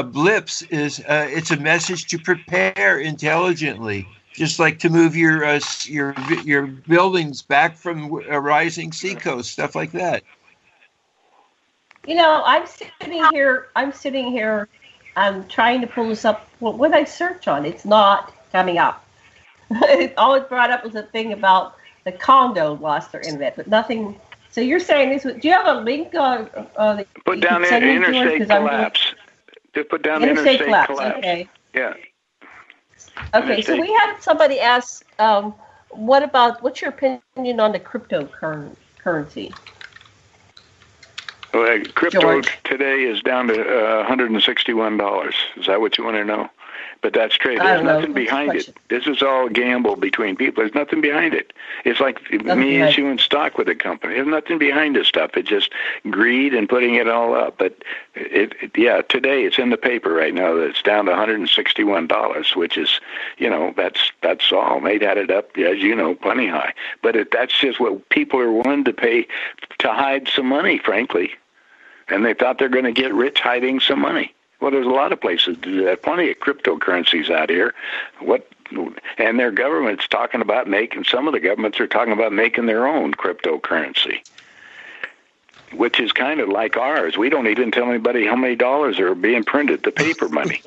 blips. Is it's a message to prepare intelligently, just like to move your buildings back from a rising seacoast, stuff like that. I'm sitting here. I'm trying to pull this up. What would I search on? It's not coming up. All it brought up was a thing about the Congo lost their internet, but nothing. So you're saying this? Do you have a link? Put down interstate collapse. Put down interstate collapse. Okay. Yeah. Okay. So we had somebody ask, what's your opinion on the cryptocurrency? Well, crypto George. today is down to $161. Is that what you want to know? But that's trade. There's nothing behind it. This is all a gamble between people. There's nothing behind it. It's like me issuing stock with a company. There's nothing behind this stuff. It's just greed and putting it all up. But today it's in the paper right now that it's down to $161, which is, that's all. They'd had it up, as you know, plenty high. But that's just what people are willing to pay to hide some money, frankly. And they thought they're going to get rich hiding some money. Well, there's a lot of places to do that. Plenty of cryptocurrencies out here. And their government's talking about some of the governments are talking about making their own cryptocurrency, which is kind of like ours. We don't even tell anybody how many dollars are being printed, the paper money.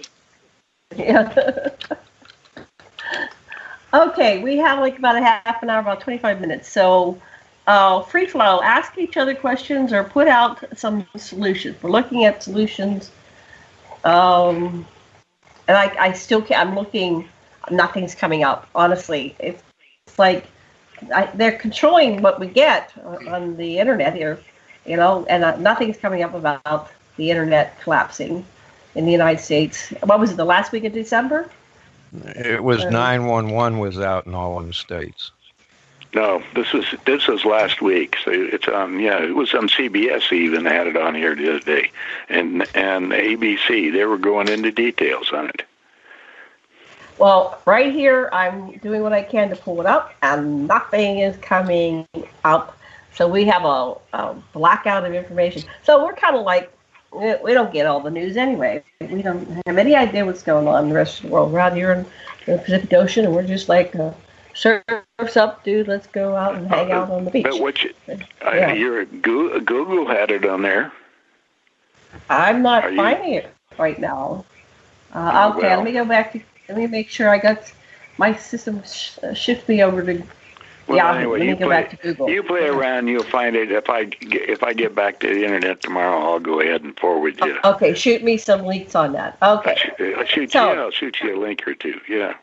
Yeah. Okay, we have like about a half an hour, about 25 minutes. So free flow, ask each other questions or put out some solutions. We're looking at solutions. And I still can't, I'm looking, nothing's coming up, honestly. It's like they're controlling what we get on the internet here, and nothing's coming up about the internet collapsing in the United States. What was it, the last week of December? It was 911 was out in all of the states. No, this was last week. So it's it was on CBS. Even had it on here the other day, and ABC. They were going into details on it. Well, right here, I'm doing what I can to pull it up, and nothing is coming up. So we have a blackout of information. So we're kind of like, we don't get all the news anyway. We don't have any idea what's going on in the rest of the world. We're out here in the Pacific Ocean, and we're just like. Surf's up, dude. Let's go out and hang out on the beach. But Google had it on there. I'm not finding it right now. Okay, let me go back to. Let me make sure I got my system. Shift me over to. Anyway, let me go back to Google. You play around, you'll find it. If I get back to the internet tomorrow, I'll go ahead and forward you. Okay, shoot me some links on that. Okay, I'll shoot you a link or two. Yeah.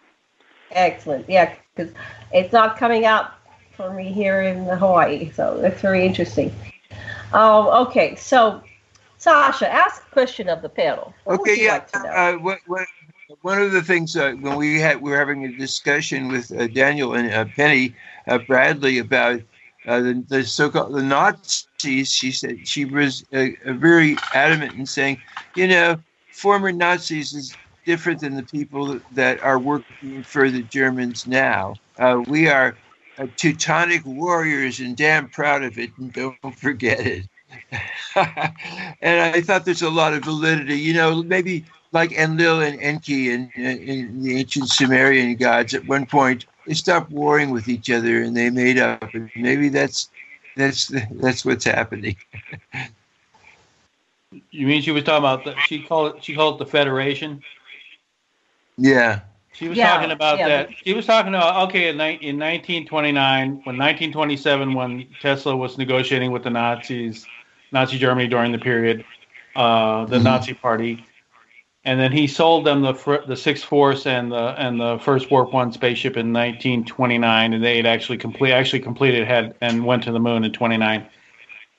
Excellent. Yeah, because it's not coming up for me here in Hawaii, so that's very interesting. Okay, so Sasha, ask a question of the panel. What would you like to know? One of the things when we were having a discussion with Daniel and Penny Bradley about the so-called the Nazis, she said she was very adamant in saying, former Nazis is different than the people that are working for the Germans now. We are Teutonic warriors and damn proud of it, and don't forget it. And I thought there's a lot of validity, maybe like Enlil and Enki and the ancient Sumerian gods. At one point, they stopped warring with each other and they made up. And maybe that's what's happening. You mean she was talking about she called it the Federation? Yeah. She was talking about that. She was talking about, in 1929, when 1927, when Tesla was negotiating with the Nazis, Nazi Germany during the period, the Nazi Party, and then he sold them the Sixth Force and the first Warp 1 spaceship in 1929, and they had actually completed and went to the moon in 29.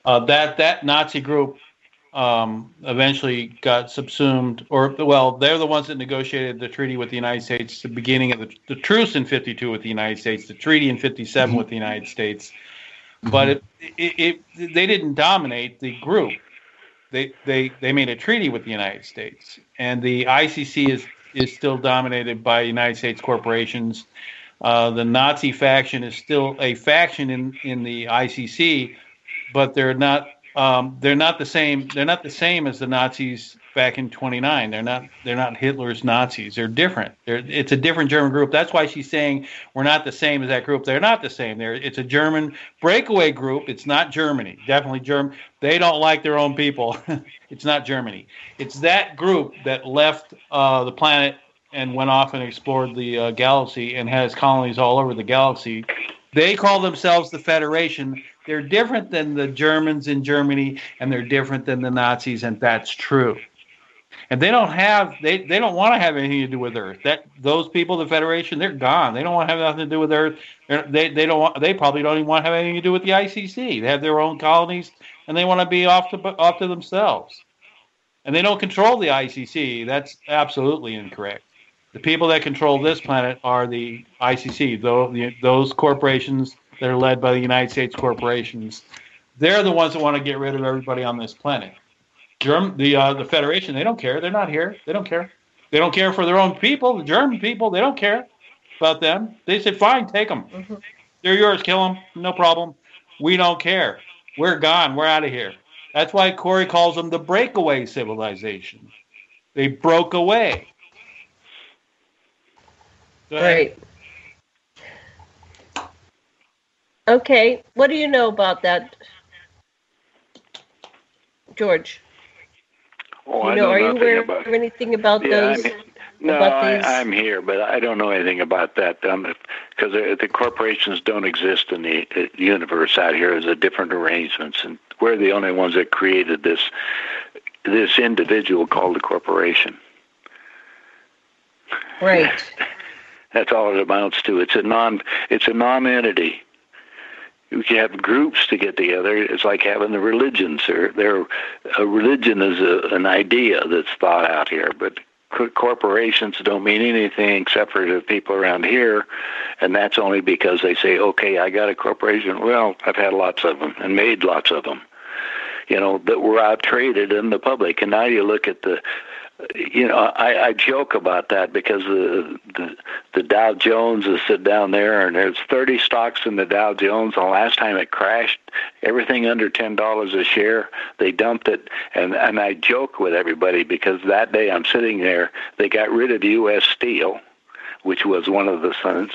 That Nazi group eventually got subsumed, they're the ones that negotiated the treaty with the United States, the beginning of the truce in 52 with the United States, the treaty in 57 with the United States. But they didn't dominate the group. They made a treaty with the United States, and the ICC is still dominated by United States corporations. The Nazi faction is still a faction in the ICC, but they're not the same. They're not the same as the Nazis back in 29. They're not Hitler's Nazis. They're different. It's a different German group. That's why she's saying we're not the same as that group. They're not the same. It's a German breakaway group. It's not Germany. Definitely German. They don't like their own people. It's not Germany. It's that group that left the planet and went off and explored the galaxy and has colonies all over the galaxy. They call themselves the Federation. They're different than the Germans in Germany, and they're different than the Nazis, and that's true. And they don't want to have anything to do with Earth. Those people, the Federation, they're gone. They don't want to have nothing to do with Earth. They probably don't even want to have anything to do with the ICC. They have their own colonies, and they want to be off to themselves. And they don't control the ICC. That's absolutely incorrect. The people that control this planet are the ICC, those corporations that are led by the United States corporations. They're the ones that want to get rid of everybody on this planet. The Federation, they don't care. They're not here. They don't care. They don't care for their own people, the German people. They don't care about them. They said, fine, take them. Mm-hmm. They're yours. Kill them. No problem. We don't care. We're gone. We're out of here. That's why Corey calls them the breakaway civilization. They broke away. Right. Okay. What do you know about that, George? Oh, I know are nothing you aware about of anything about those? I'm here, but I don't know anything about that because the corporations don't exist in the universe out here. There's different arrangements, and we're the only ones that created this individual called a corporation. Right. That's all it amounts to. It's a non-entity. You can have groups to get together. It's like having the religions. A religion is an idea that's thought out here, but corporations don't mean anything except for the people around here, and that's only because they say, okay, I got a corporation. Well, I've had lots of them and made lots of them, that were out traded in the public. And now you look at I joke about that because the Dow Jones is sit down there, and there's 30 stocks in the Dow Jones. The last time it crashed, everything under $10 a share, they dumped it. And I joke with everybody because that day I'm sitting there, they got rid of U.S. Steel, which was one of the sons,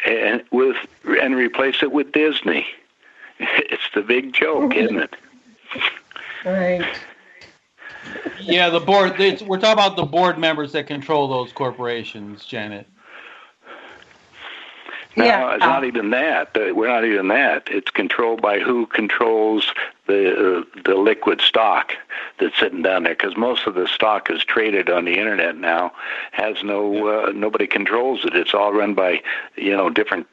and replaced it with Disney. It's the big joke, isn't it? Right. Yeah, the board. We're talking about the board members that control those corporations, Janet. No, it's not even that. We're not even that. It's controlled by who controls the liquid stock that's sitting down there. Because most of the stock is traded on the internet now. Has nobody controls it. It's all run by different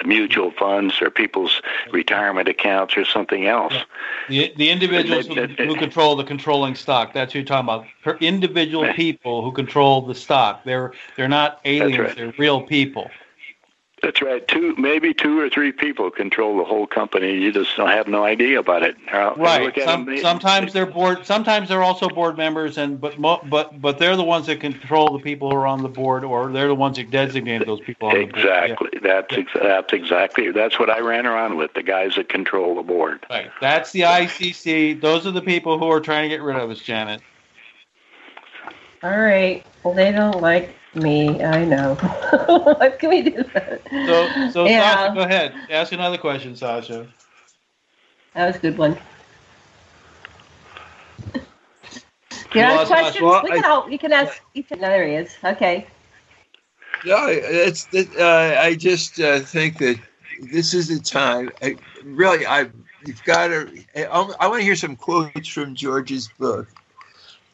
mutual funds or people's retirement accounts or something else. The individuals who control the controlling stock. That's what you're talking about. Individual people who control the stock. They're not aliens. Right. They're real people. That's right. Maybe two or three people control the whole company. You just don't have no idea about it. Right. Sometimes they're board. Sometimes they're also board members, but they're the ones that control the people who are on the board, or they're the ones that designate those people on the board. Exactly. That's exactly. That's what I ran around with. The guys that control the board. Right. That's the ICC. Those are the people who are trying to get rid of us, Janet. All right. Well, they don't like me, I know. What can we do? So yeah. Sasha, go ahead. Ask another question, Sasha. That was a good one. You have questions? Well, you can ask. There he is. Okay. No, I just think that this is the time. You've got to. I want to hear some quotes from George's book.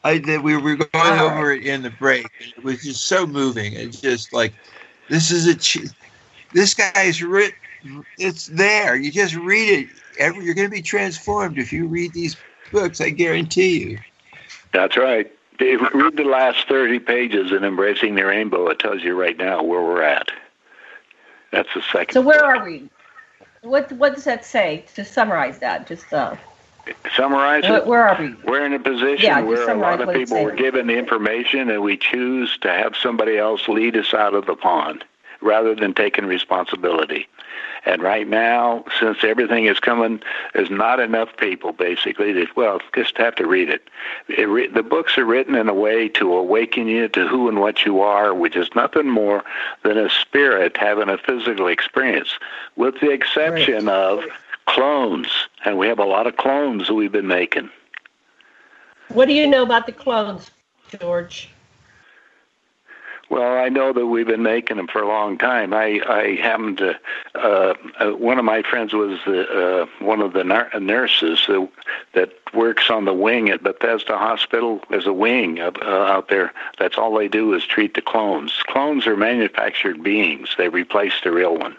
We were going over it in the break. It was just so moving. It's just like, this guy's written. It's there. You just read it. You're going to be transformed if you read these books. I guarantee you. That's right. Read the last 30 pages in Embracing the Rainbow. It tells you right now where we're at. That's the second. So where are we? What does that say? To summarize that, just summarize it. Where are we? We're in a position where a lot of people were given the information, and we choose to have somebody else lead us out of the pond rather than taking responsibility. And right now, since everything is coming, there's not enough people, basically, that, just have to read it. The books are written in a way to awaken you to who and what you are, which is nothing more than a spirit having a physical experience, with the exception of clones. And we have a lot of clones that we've been making. What do you know about the clones, George? Well, I know that we've been making them for a long time. I happened to, one of my friends was one of the nurses that works on the wing at Bethesda Hospital. There's a wing out there. That's all they do is treat the clones. Clones are manufactured beings. They replace the real one.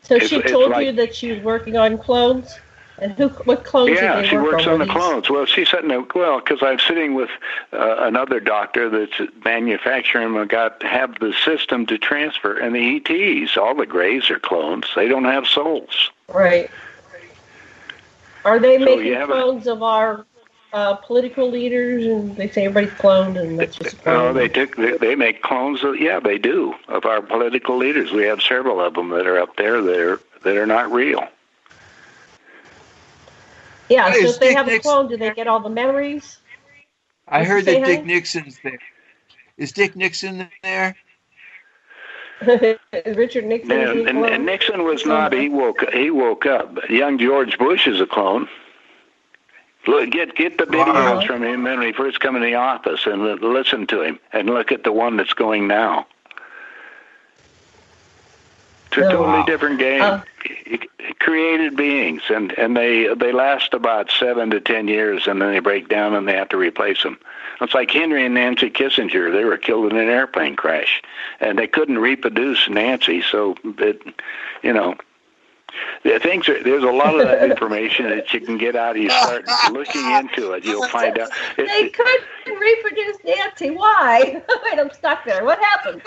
So she told you that she was working on clones? And what clones did they work on? Yeah, she works on the clones. Well, she's sitting there, because I'm sitting with another doctor that's manufacturing and have the system to transfer. And the ETs, all the Greys are clones. They don't have souls. Right. Are they making clones of our political leaders? And they say everybody's cloned, and that's just a clone. They make clones of, they do, of our political leaders. We have several of them that are up there that are not real. Yeah, so if they have a clone, do they get all the memories? I heard that Dick Nixon's there. Is Dick Nixon there? Richard Nixon. And Nixon was not. He woke up. Young George Bush is a clone. Look, get the videos from him when he first came in the office and listen to him, and look at the one that's going now. It's a totally different game. He created beings, and they last about 7 to 10 years, and then they break down and they have to replace them. It's like Henry and Nancy Kissinger. They were killed in an airplane crash, and they couldn't reproduce Nancy, so there's a lot of that information that you can get out of you start looking into it. You'll find out. They couldn't reproduce Nancy. Why? Wait, I'm stuck there. What happened?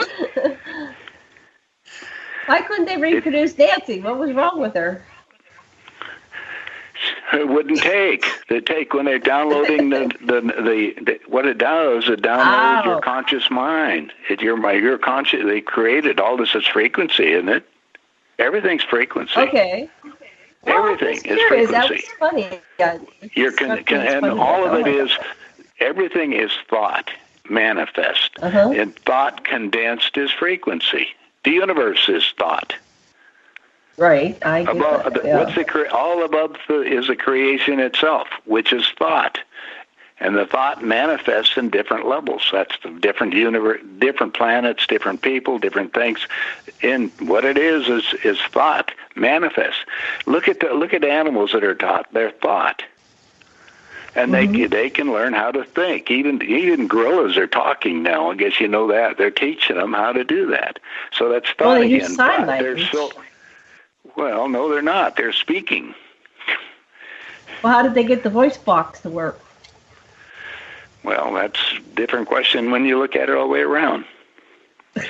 Why couldn't they reproduce Nancy? What was wrong with her? It wouldn't take. When they're downloading what it does, it downloads your conscious mind. Your conscious. They created all this as frequency, isn't it? Everything's frequency. Okay. Everything is frequency. That was funny. And all of it is. Everything is thought manifest, and thought condensed is frequency. The universe is thought. Right. I get that. All above is the creation itself, which is thought. And the thought manifests in different levels. That's the different universe, different planets, different people, different things. And what it is thought manifests. Look at animals that are taught. They're thought. And they can learn how to think. Even gorillas are talking now. I guess you know that. They're teaching them how to do that. So that's thought they again. use sign language. Well, no, they're not. They're speaking. Well, how did they get the voice box to work? Well, that's a different question when you look at it all the way around.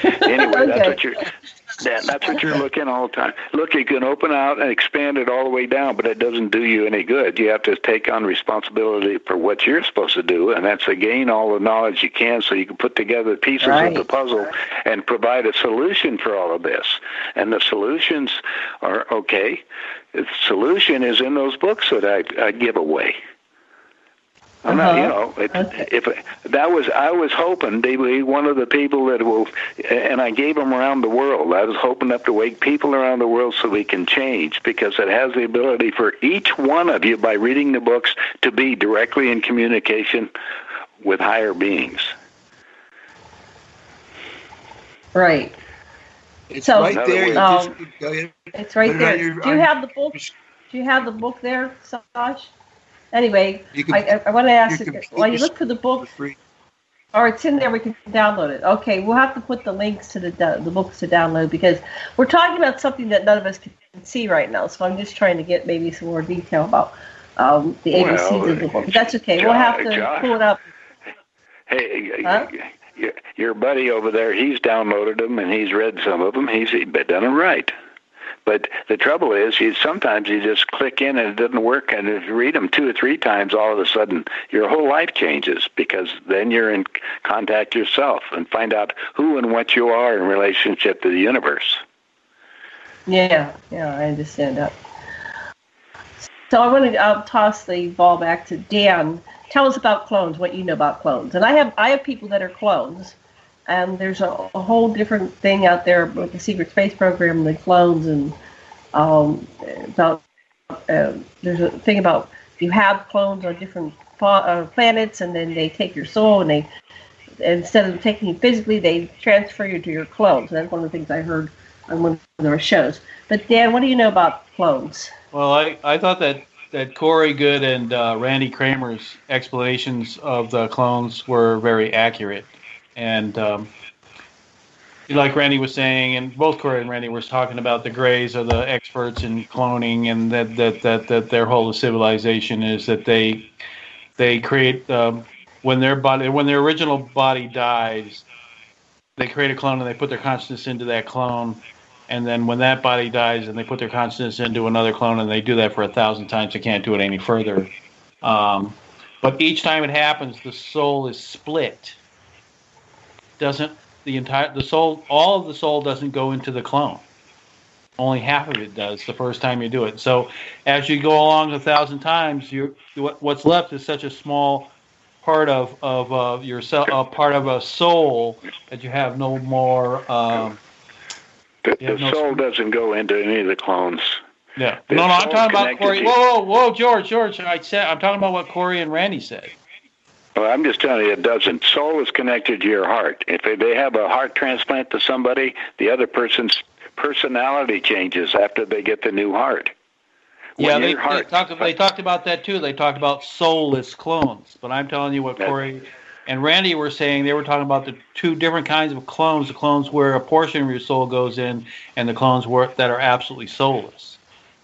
Anyway, that's what you're looking all the time. Look, you can open out and expand it all the way down, but it doesn't do you any good. You have to take on responsibility for what you're supposed to do, and that's to gain all the knowledge you can so you can put together the pieces of the puzzle and provide a solution for all of this. And the solutions are okay. The solution is in those books that I give away. I'm not, I was hoping to be one of the people that will, and I gave them around the world. I was hoping to wake people around the world so we can change, because it has the ability for each one of you, by reading the books, to be directly in communication with higher beings. Right. It's right there. It's right there. Do you have the book? Do you have the book there, Sasha? Anyway, I want to ask you, while you look for the book, or it's in there, we can download it. Okay, we'll have to put the links to the books to download, because we're talking about something that none of us can see right now. So I'm just trying to get maybe some more detail about the ABCs of the book. But that's okay. We'll have to pull it up. Hey, your buddy over there, he's downloaded them and he's read some of them. He's done them right. But the trouble is, sometimes you just click in and it doesn't work, and if you read them 2 or 3 times, all of a sudden your whole life changes, because then you're in contact yourself and find out who and what you are in relationship to the universe. Yeah, I understand that. So I want to toss the ball back to Dan. Tell us about clones, what you know about clones. And I have people that are clones. And there's a whole different thing out there with the secret space program, the clones, and about there's a thing about you have clones on different planets, and then they take your soul, and they, instead of taking you physically, they transfer you to your clones. And that's one of the things I heard on one of their shows. But Dan, what do you know about clones? Well, I thought that Corey Good and Randy Kramer's explanations of the clones were very accurate. And like Randy was saying, and both Corey and Randy were talking about, the Greys are the experts in cloning, and that their whole civilization is that they create when their original body dies, they create a clone and they put their consciousness into that clone, and then when that body dies, and they put their consciousness into another clone, and they do that for 1,000 times. They can't do it any further. But each time it happens, the soul is split. All of the soul doesn't go into the clone. Only half of it does the first time you do it. So as you go along 1,000 times, what's left is such a small part of yourself, part of a soul, that you have no more. The soul doesn't go into any of the clones. Yeah. No, I'm talking about Corey. Whoa, George. I'm talking about what Corey and Randy said. Well, I'm just telling you, it doesn't. Soul is connected to your heart. If they have a heart transplant to somebody, the other person's personality changes after they get the new heart. They talked about that too. They talked about soulless clones. But I'm telling you what Corey and Randy were saying. They were talking about the 2 different kinds of clones: the clones where a portion of your soul goes in, and the clones that are absolutely soulless.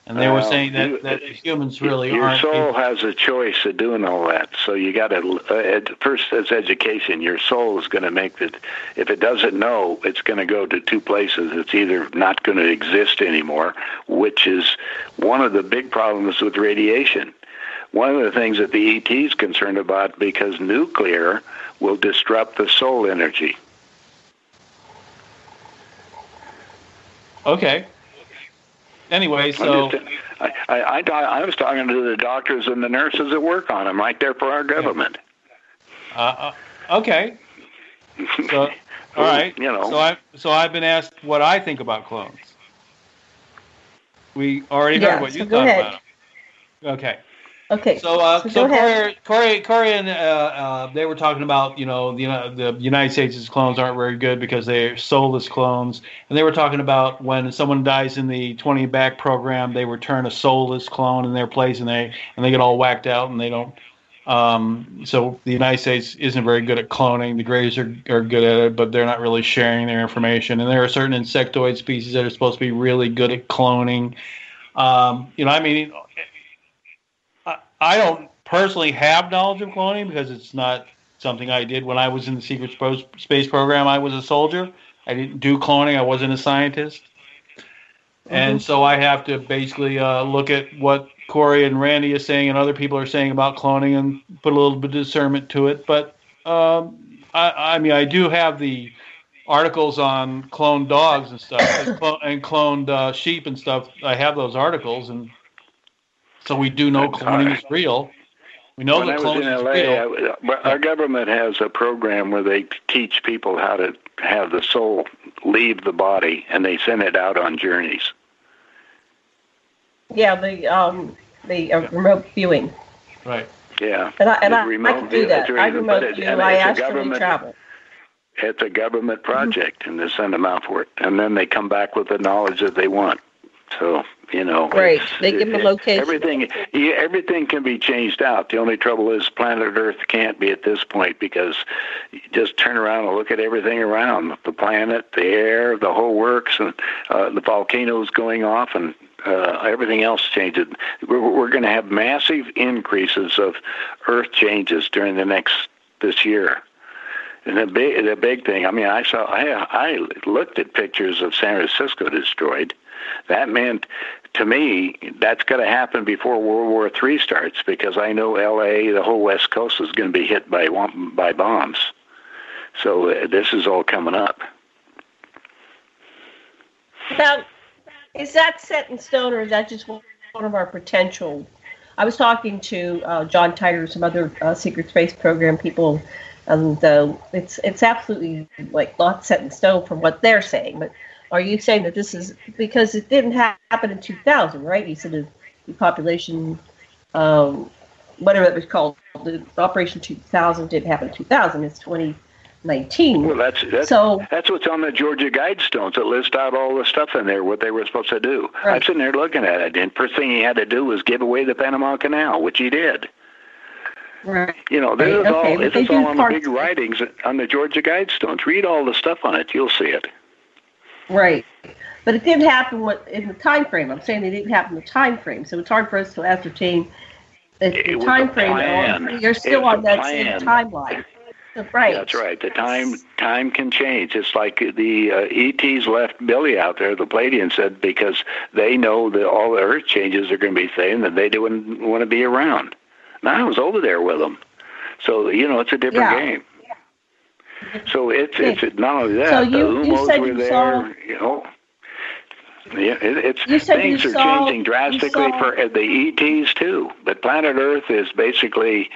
And they were saying that humans really aren't. Your soul has a choice of doing all that. So you got to, first as education, your soul is going to make it. If it doesn't know, it's going to go to 2 places. It's either not going to exist anymore, which is one of the big problems with radiation. One of the things that the ET is concerned about, because nuclear will disrupt the soul energy. Okay. Anyway, so I was talking to the doctors and the nurses that work on them right there for our government. Okay. So, all right. So I've been asked what I think about clones. We already heard what you thought about them. Okay. Okay. So Corey and they were talking about, the United States' clones aren't very good because they're soulless clones, and they were talking about when someone dies in the 20 back program, they return a soulless clone in their place, and they get all whacked out, and they don't. So the United States isn't very good at cloning. The Greys are good at it, but they're not really sharing their information. And there are certain insectoid species that are supposed to be really good at cloning. I don't personally have knowledge of cloning because it's not something I did when I was in the secret space program. I was a soldier. I didn't do cloning. I wasn't a scientist. And so I have to basically look at what Corey and Randy is saying and other people are saying about cloning and put a little bit of discernment to it. But, I do have the articles on cloned dogs and stuff and cloned sheep and stuff. I have those articles, and so we do know cloning is real. We know that cloning is real. Our government has a program where they teach people how to have the soul leave the body, and they send it out on journeys. Yeah, the remote viewing. Right. Yeah. And I can do that. I remote view. I actually travel. It's a government project, and they send them out for it, and then they come back with the knowledge that they want. So, right. They give them a location. Everything can be changed out. The only trouble is planet Earth can't be at this point, because you just turn around and look at everything around the planet, the air, the whole works, and the volcanoes going off, and everything else changes. We're going to have massive increases of Earth changes during this year. And the big thing, I mean, I looked at pictures of San Francisco destroyed. That meant, to me, that's going to happen before World War III starts, because I know L.A., the whole West Coast, is going to be hit by bombs. So this is all coming up. Now, is that set in stone, or is that just one of our potential? I was talking to John Tiger, some other secret space program people, and it's absolutely like not set in stone from what they're saying. But are you saying that this is because it didn't happen in 2000, right? You said the population, whatever it was called, the Operation 2000 didn't happen in 2000. It's 2019. Well, that's what's on the Georgia Guidestones that list out all the stuff in there, what they were supposed to do. Right. I'm sitting there looking at it, and first thing he had to do was give away the Panama Canal, which he did. Right. You know, this is all on the big writings on the Georgia Guidestones. Read all the stuff on it. You'll see it. Right. But it didn't happen in the time frame. I'm saying it didn't happen in the time frame. So it's hard for us to ascertain the time frame. You're still on that same timeline. Right. That's right. The time can change. It's like the ETs left Billy out there, the Palladian said, because they know that all the Earth changes are going to be the same, and they wouldn't want to be around. Now I was over there with them. So, you know, it's a different game. So it's not only that. So the Umos were there, you know. Yeah, things are changing drastically for the ETs too. But planet Earth is basically,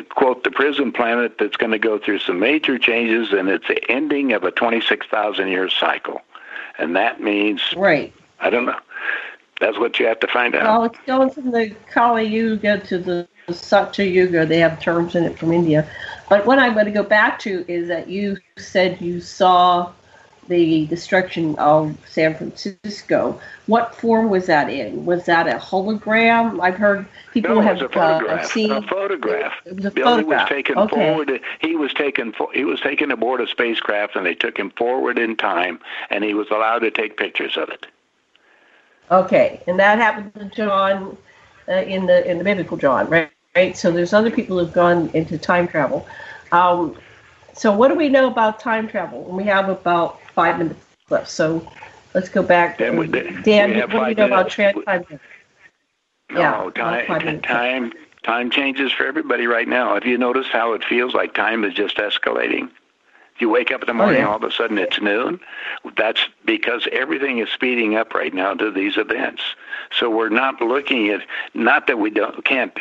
quote, the prison planet that's going to go through some major changes, and it's the ending of a 26,000-year cycle. And that means, I don't know. That's what you have to find out. Well, it's going from the Kali Yuga to the Satya Yuga. They have terms in it from India. But what I'm going to go back to is that you said you saw the destruction of San Francisco. What form was that in? Was that a hologram? I've heard people have seen a photograph. It was a Billy photograph. Was taken forward. He was taken aboard a spacecraft, and they took him forward in time, and he was allowed to take pictures of it. Okay, and that happened to John in the biblical John, right? So there's other people who've gone into time travel. So what do we know about time travel? We have about 5 minutes left, so let's go back. Dan, what do you know about time travel? No, time changes for everybody right now. Have you noticed how it feels like time is just escalating? You wake up in the morning, all of a sudden it's noon. That's because everything is speeding up right now to these events. So we're not looking at, not that we can't,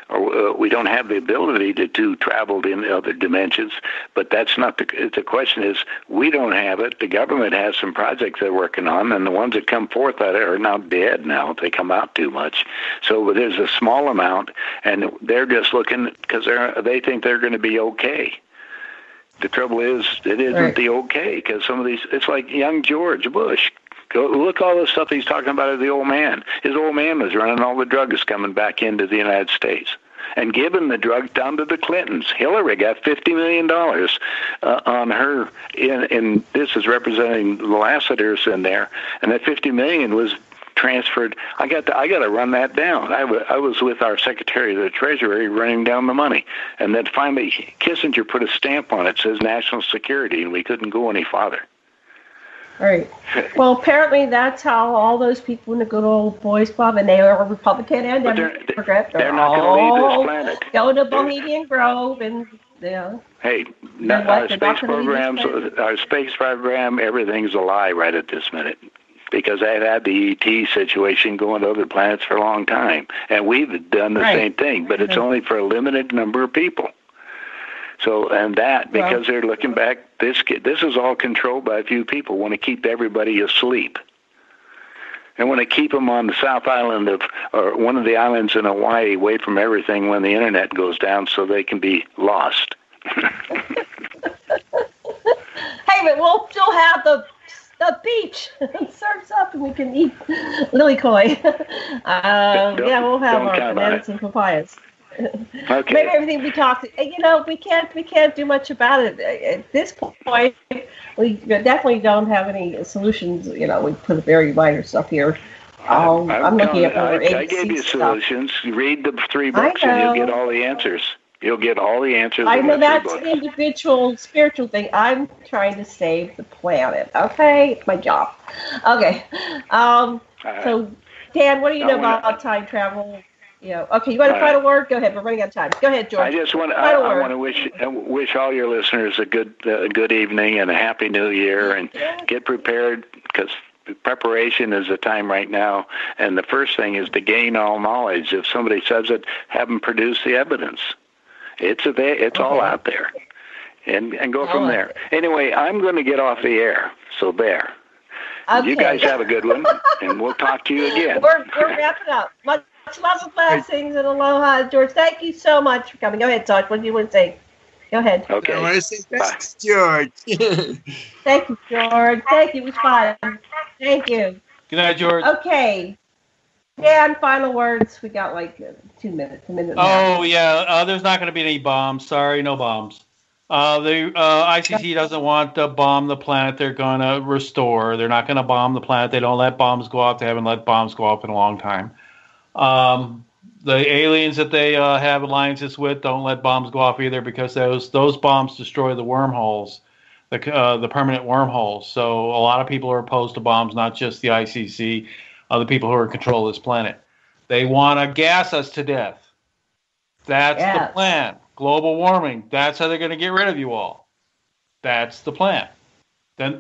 or we don't have the ability to travel in other dimensions, but that's not the question is, we don't have it. The government has some projects they're working on, and the ones that come forth that are now dead now. They come out too much. So there's a small amount, and they're just looking because they think they're going to be okay. The trouble is, it isn't the okay, because some of these, it's like young George Bush. Go look all the stuff he's talking about as the old man. His old man was running all the drugs coming back into the United States and giving the drugs down to the Clintons. Hillary got $50 million on her, and this is representing the Lassiter's in there, and that $50 million was transferred. I got to run that down. I was with our Secretary of the Treasury running down the money, and then finally Kissinger put a stamp on it, says national security, and we couldn't go any farther. All right. Well, apparently that's how all those people in the good old boys club, and they are Republican and Democrat. They're not going to leave this planet. Go to Bohemian Grove and Hey, our space program, everything's a lie right at this minute. Because I've had the ET situation going to other planets for a long time. And we've done the same thing, but it's only for a limited number of people. So, and that, because they're looking back, this is all controlled by a few people, want to keep everybody asleep. They want to keep them on the South Island or one of the islands in Hawaii away from everything when the internet goes down so they can be lost. Hey, but we'll still have the beach surfs up and we can eat lily koi. We'll have our bananas and papayas. Okay. Maybe everything we talked, we can't do much about it at this point. We definitely don't have any solutions. We put a very minor stuff here. I'm looking at more I gave you solutions. You read the 3 books and you'll get all the answers. You'll get all the answers. I in know the that's three an books. individual spiritual thing. I'm trying to save the planet. Okay, it's my job. Okay, so Dan, what do you know about time travel? Okay, you want a final word? Go ahead. We're running out of time. Go ahead, George. I just want to wish all your listeners a good evening and a happy New Year, and get prepared, because preparation is the time right now. And the first thing is to gain all knowledge. If somebody says it, have them produce the evidence. It's all out there, and go from there. Anyway, I'm going to get off the air. So there. Okay. You guys have a good one, and we'll talk to you again. We're wrapping up. Much love and blessings and aloha, George. Thank you so much for coming. Go ahead, Todd. What do you want to say? Go ahead. Okay. I want to say thanks, George. Thank you, George. Thank you. It was fun. Thank you. Good night, George. Okay. Dan, final words. We got like 2 minutes. A minute. Oh, yeah. There's not going to be any bombs. Sorry, no bombs. The ICC doesn't want to bomb the planet they're going to restore. They're not going to bomb the planet. They don't let bombs go off. They haven't let bombs go off in a long time. The aliens that they have alliances with don't let bombs go off either, because those bombs destroy the wormholes, the permanent wormholes. So a lot of people are opposed to bombs, not just the ICC, the people who are in control of this planet. They want to gas us to death. That's the plan. Global warming. That's how they're going to get rid of you all. That's the plan.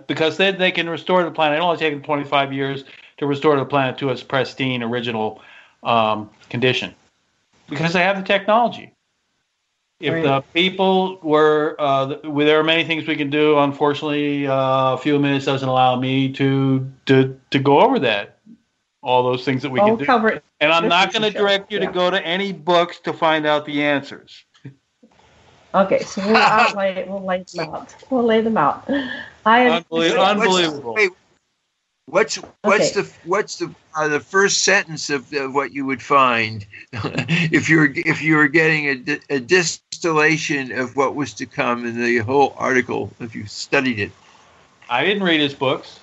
Because then they can restore the planet. It only takes them 25 years to restore the planet to its pristine original condition, because they have the technology. If the people were, there are many things we can do. Unfortunately, a few minutes doesn't allow me to go over that. All those things that we can do. Cover it. And I'm not going to direct you to go to any books to find out the answers. Okay, so we'll lay them out. We'll lay them out. Unbelievable. What's the first sentence of what you would find if you were getting a distillation of what was to come in the whole article, if you studied it? I didn't read his books.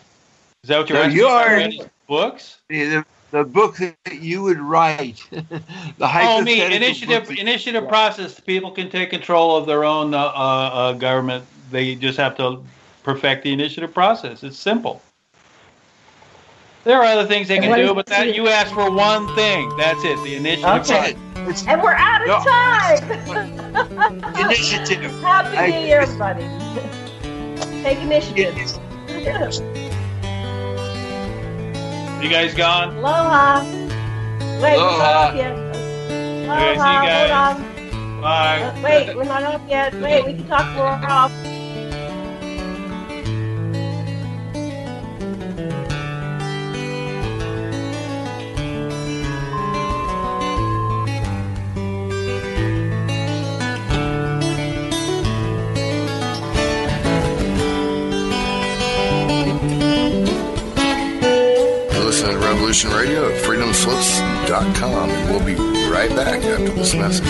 Is that what you're asking? You are read his books? The book that you would write. The hypothetical initiative process. People can take control of their own government. They just have to perfect the initiative process. It's simple. There are other things they can do, but that you asked for one thing. That's it. The initiative process. And we're out of time. Initiative. Happy New Year, everybody. Take initiative. You guys gone? Aloha. Wait, we're not off yet. Aloha, Okay, see you guys. hold on. Bye. Wait, we're not off yet. Wait, we can talk more off. Listen to Revolution Radio at freedomslips.com, and we'll be right back after this message.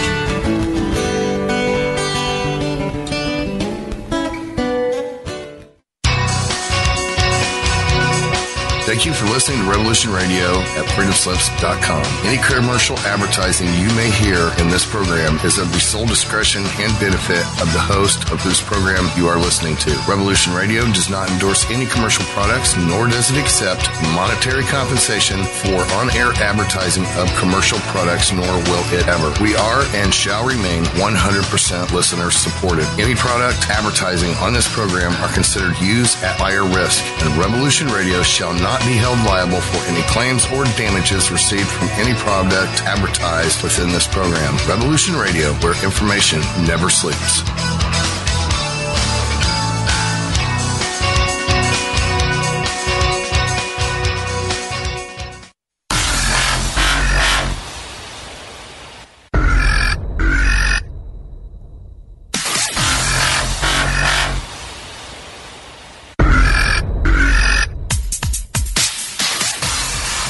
Thank you for listening to Revolution Radio at freedomslips.com. Any commercial advertising you may hear in this program is of the sole discretion and benefit of the host of whose program you are listening to. Revolution Radio does not endorse any commercial products, nor does it accept monetary compensation for on-air advertising of commercial products, nor will it ever. We are and shall remain 100% listener supported. Any product advertising on this program are considered used at buyer risk, and Revolution Radio shall not be held liable for any claims or damages received from any product advertised within this program. Revolution Radio, where information never sleeps.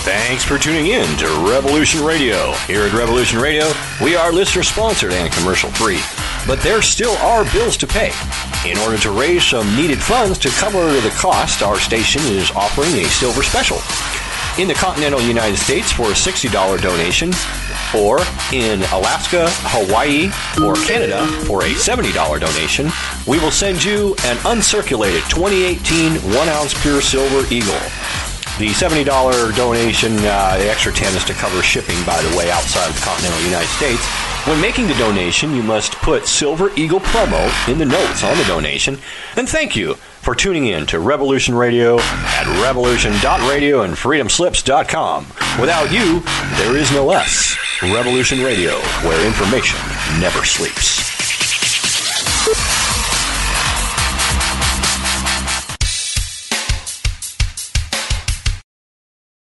Thanks for tuning in to Revolution Radio. Here at Revolution Radio, we are listener-sponsored and commercial-free. But there still are bills to pay. In order to raise some needed funds to cover the cost, our station is offering a silver special. in the continental United States for a $60 donation, or in Alaska, Hawaii, or Canada for a $70 donation, we will send you an uncirculated 2018 1-ounce pure silver Eagle. The $70 donation, the extra 10 is to cover shipping, by the way, outside of the continental United States. When making the donation, you must put Silver Eagle promo in the notes on the donation. And thank you for tuning in to Revolution Radio at revolution.radio and freedomslips.com. Without you, there is no us. Revolution Radio, where information never sleeps.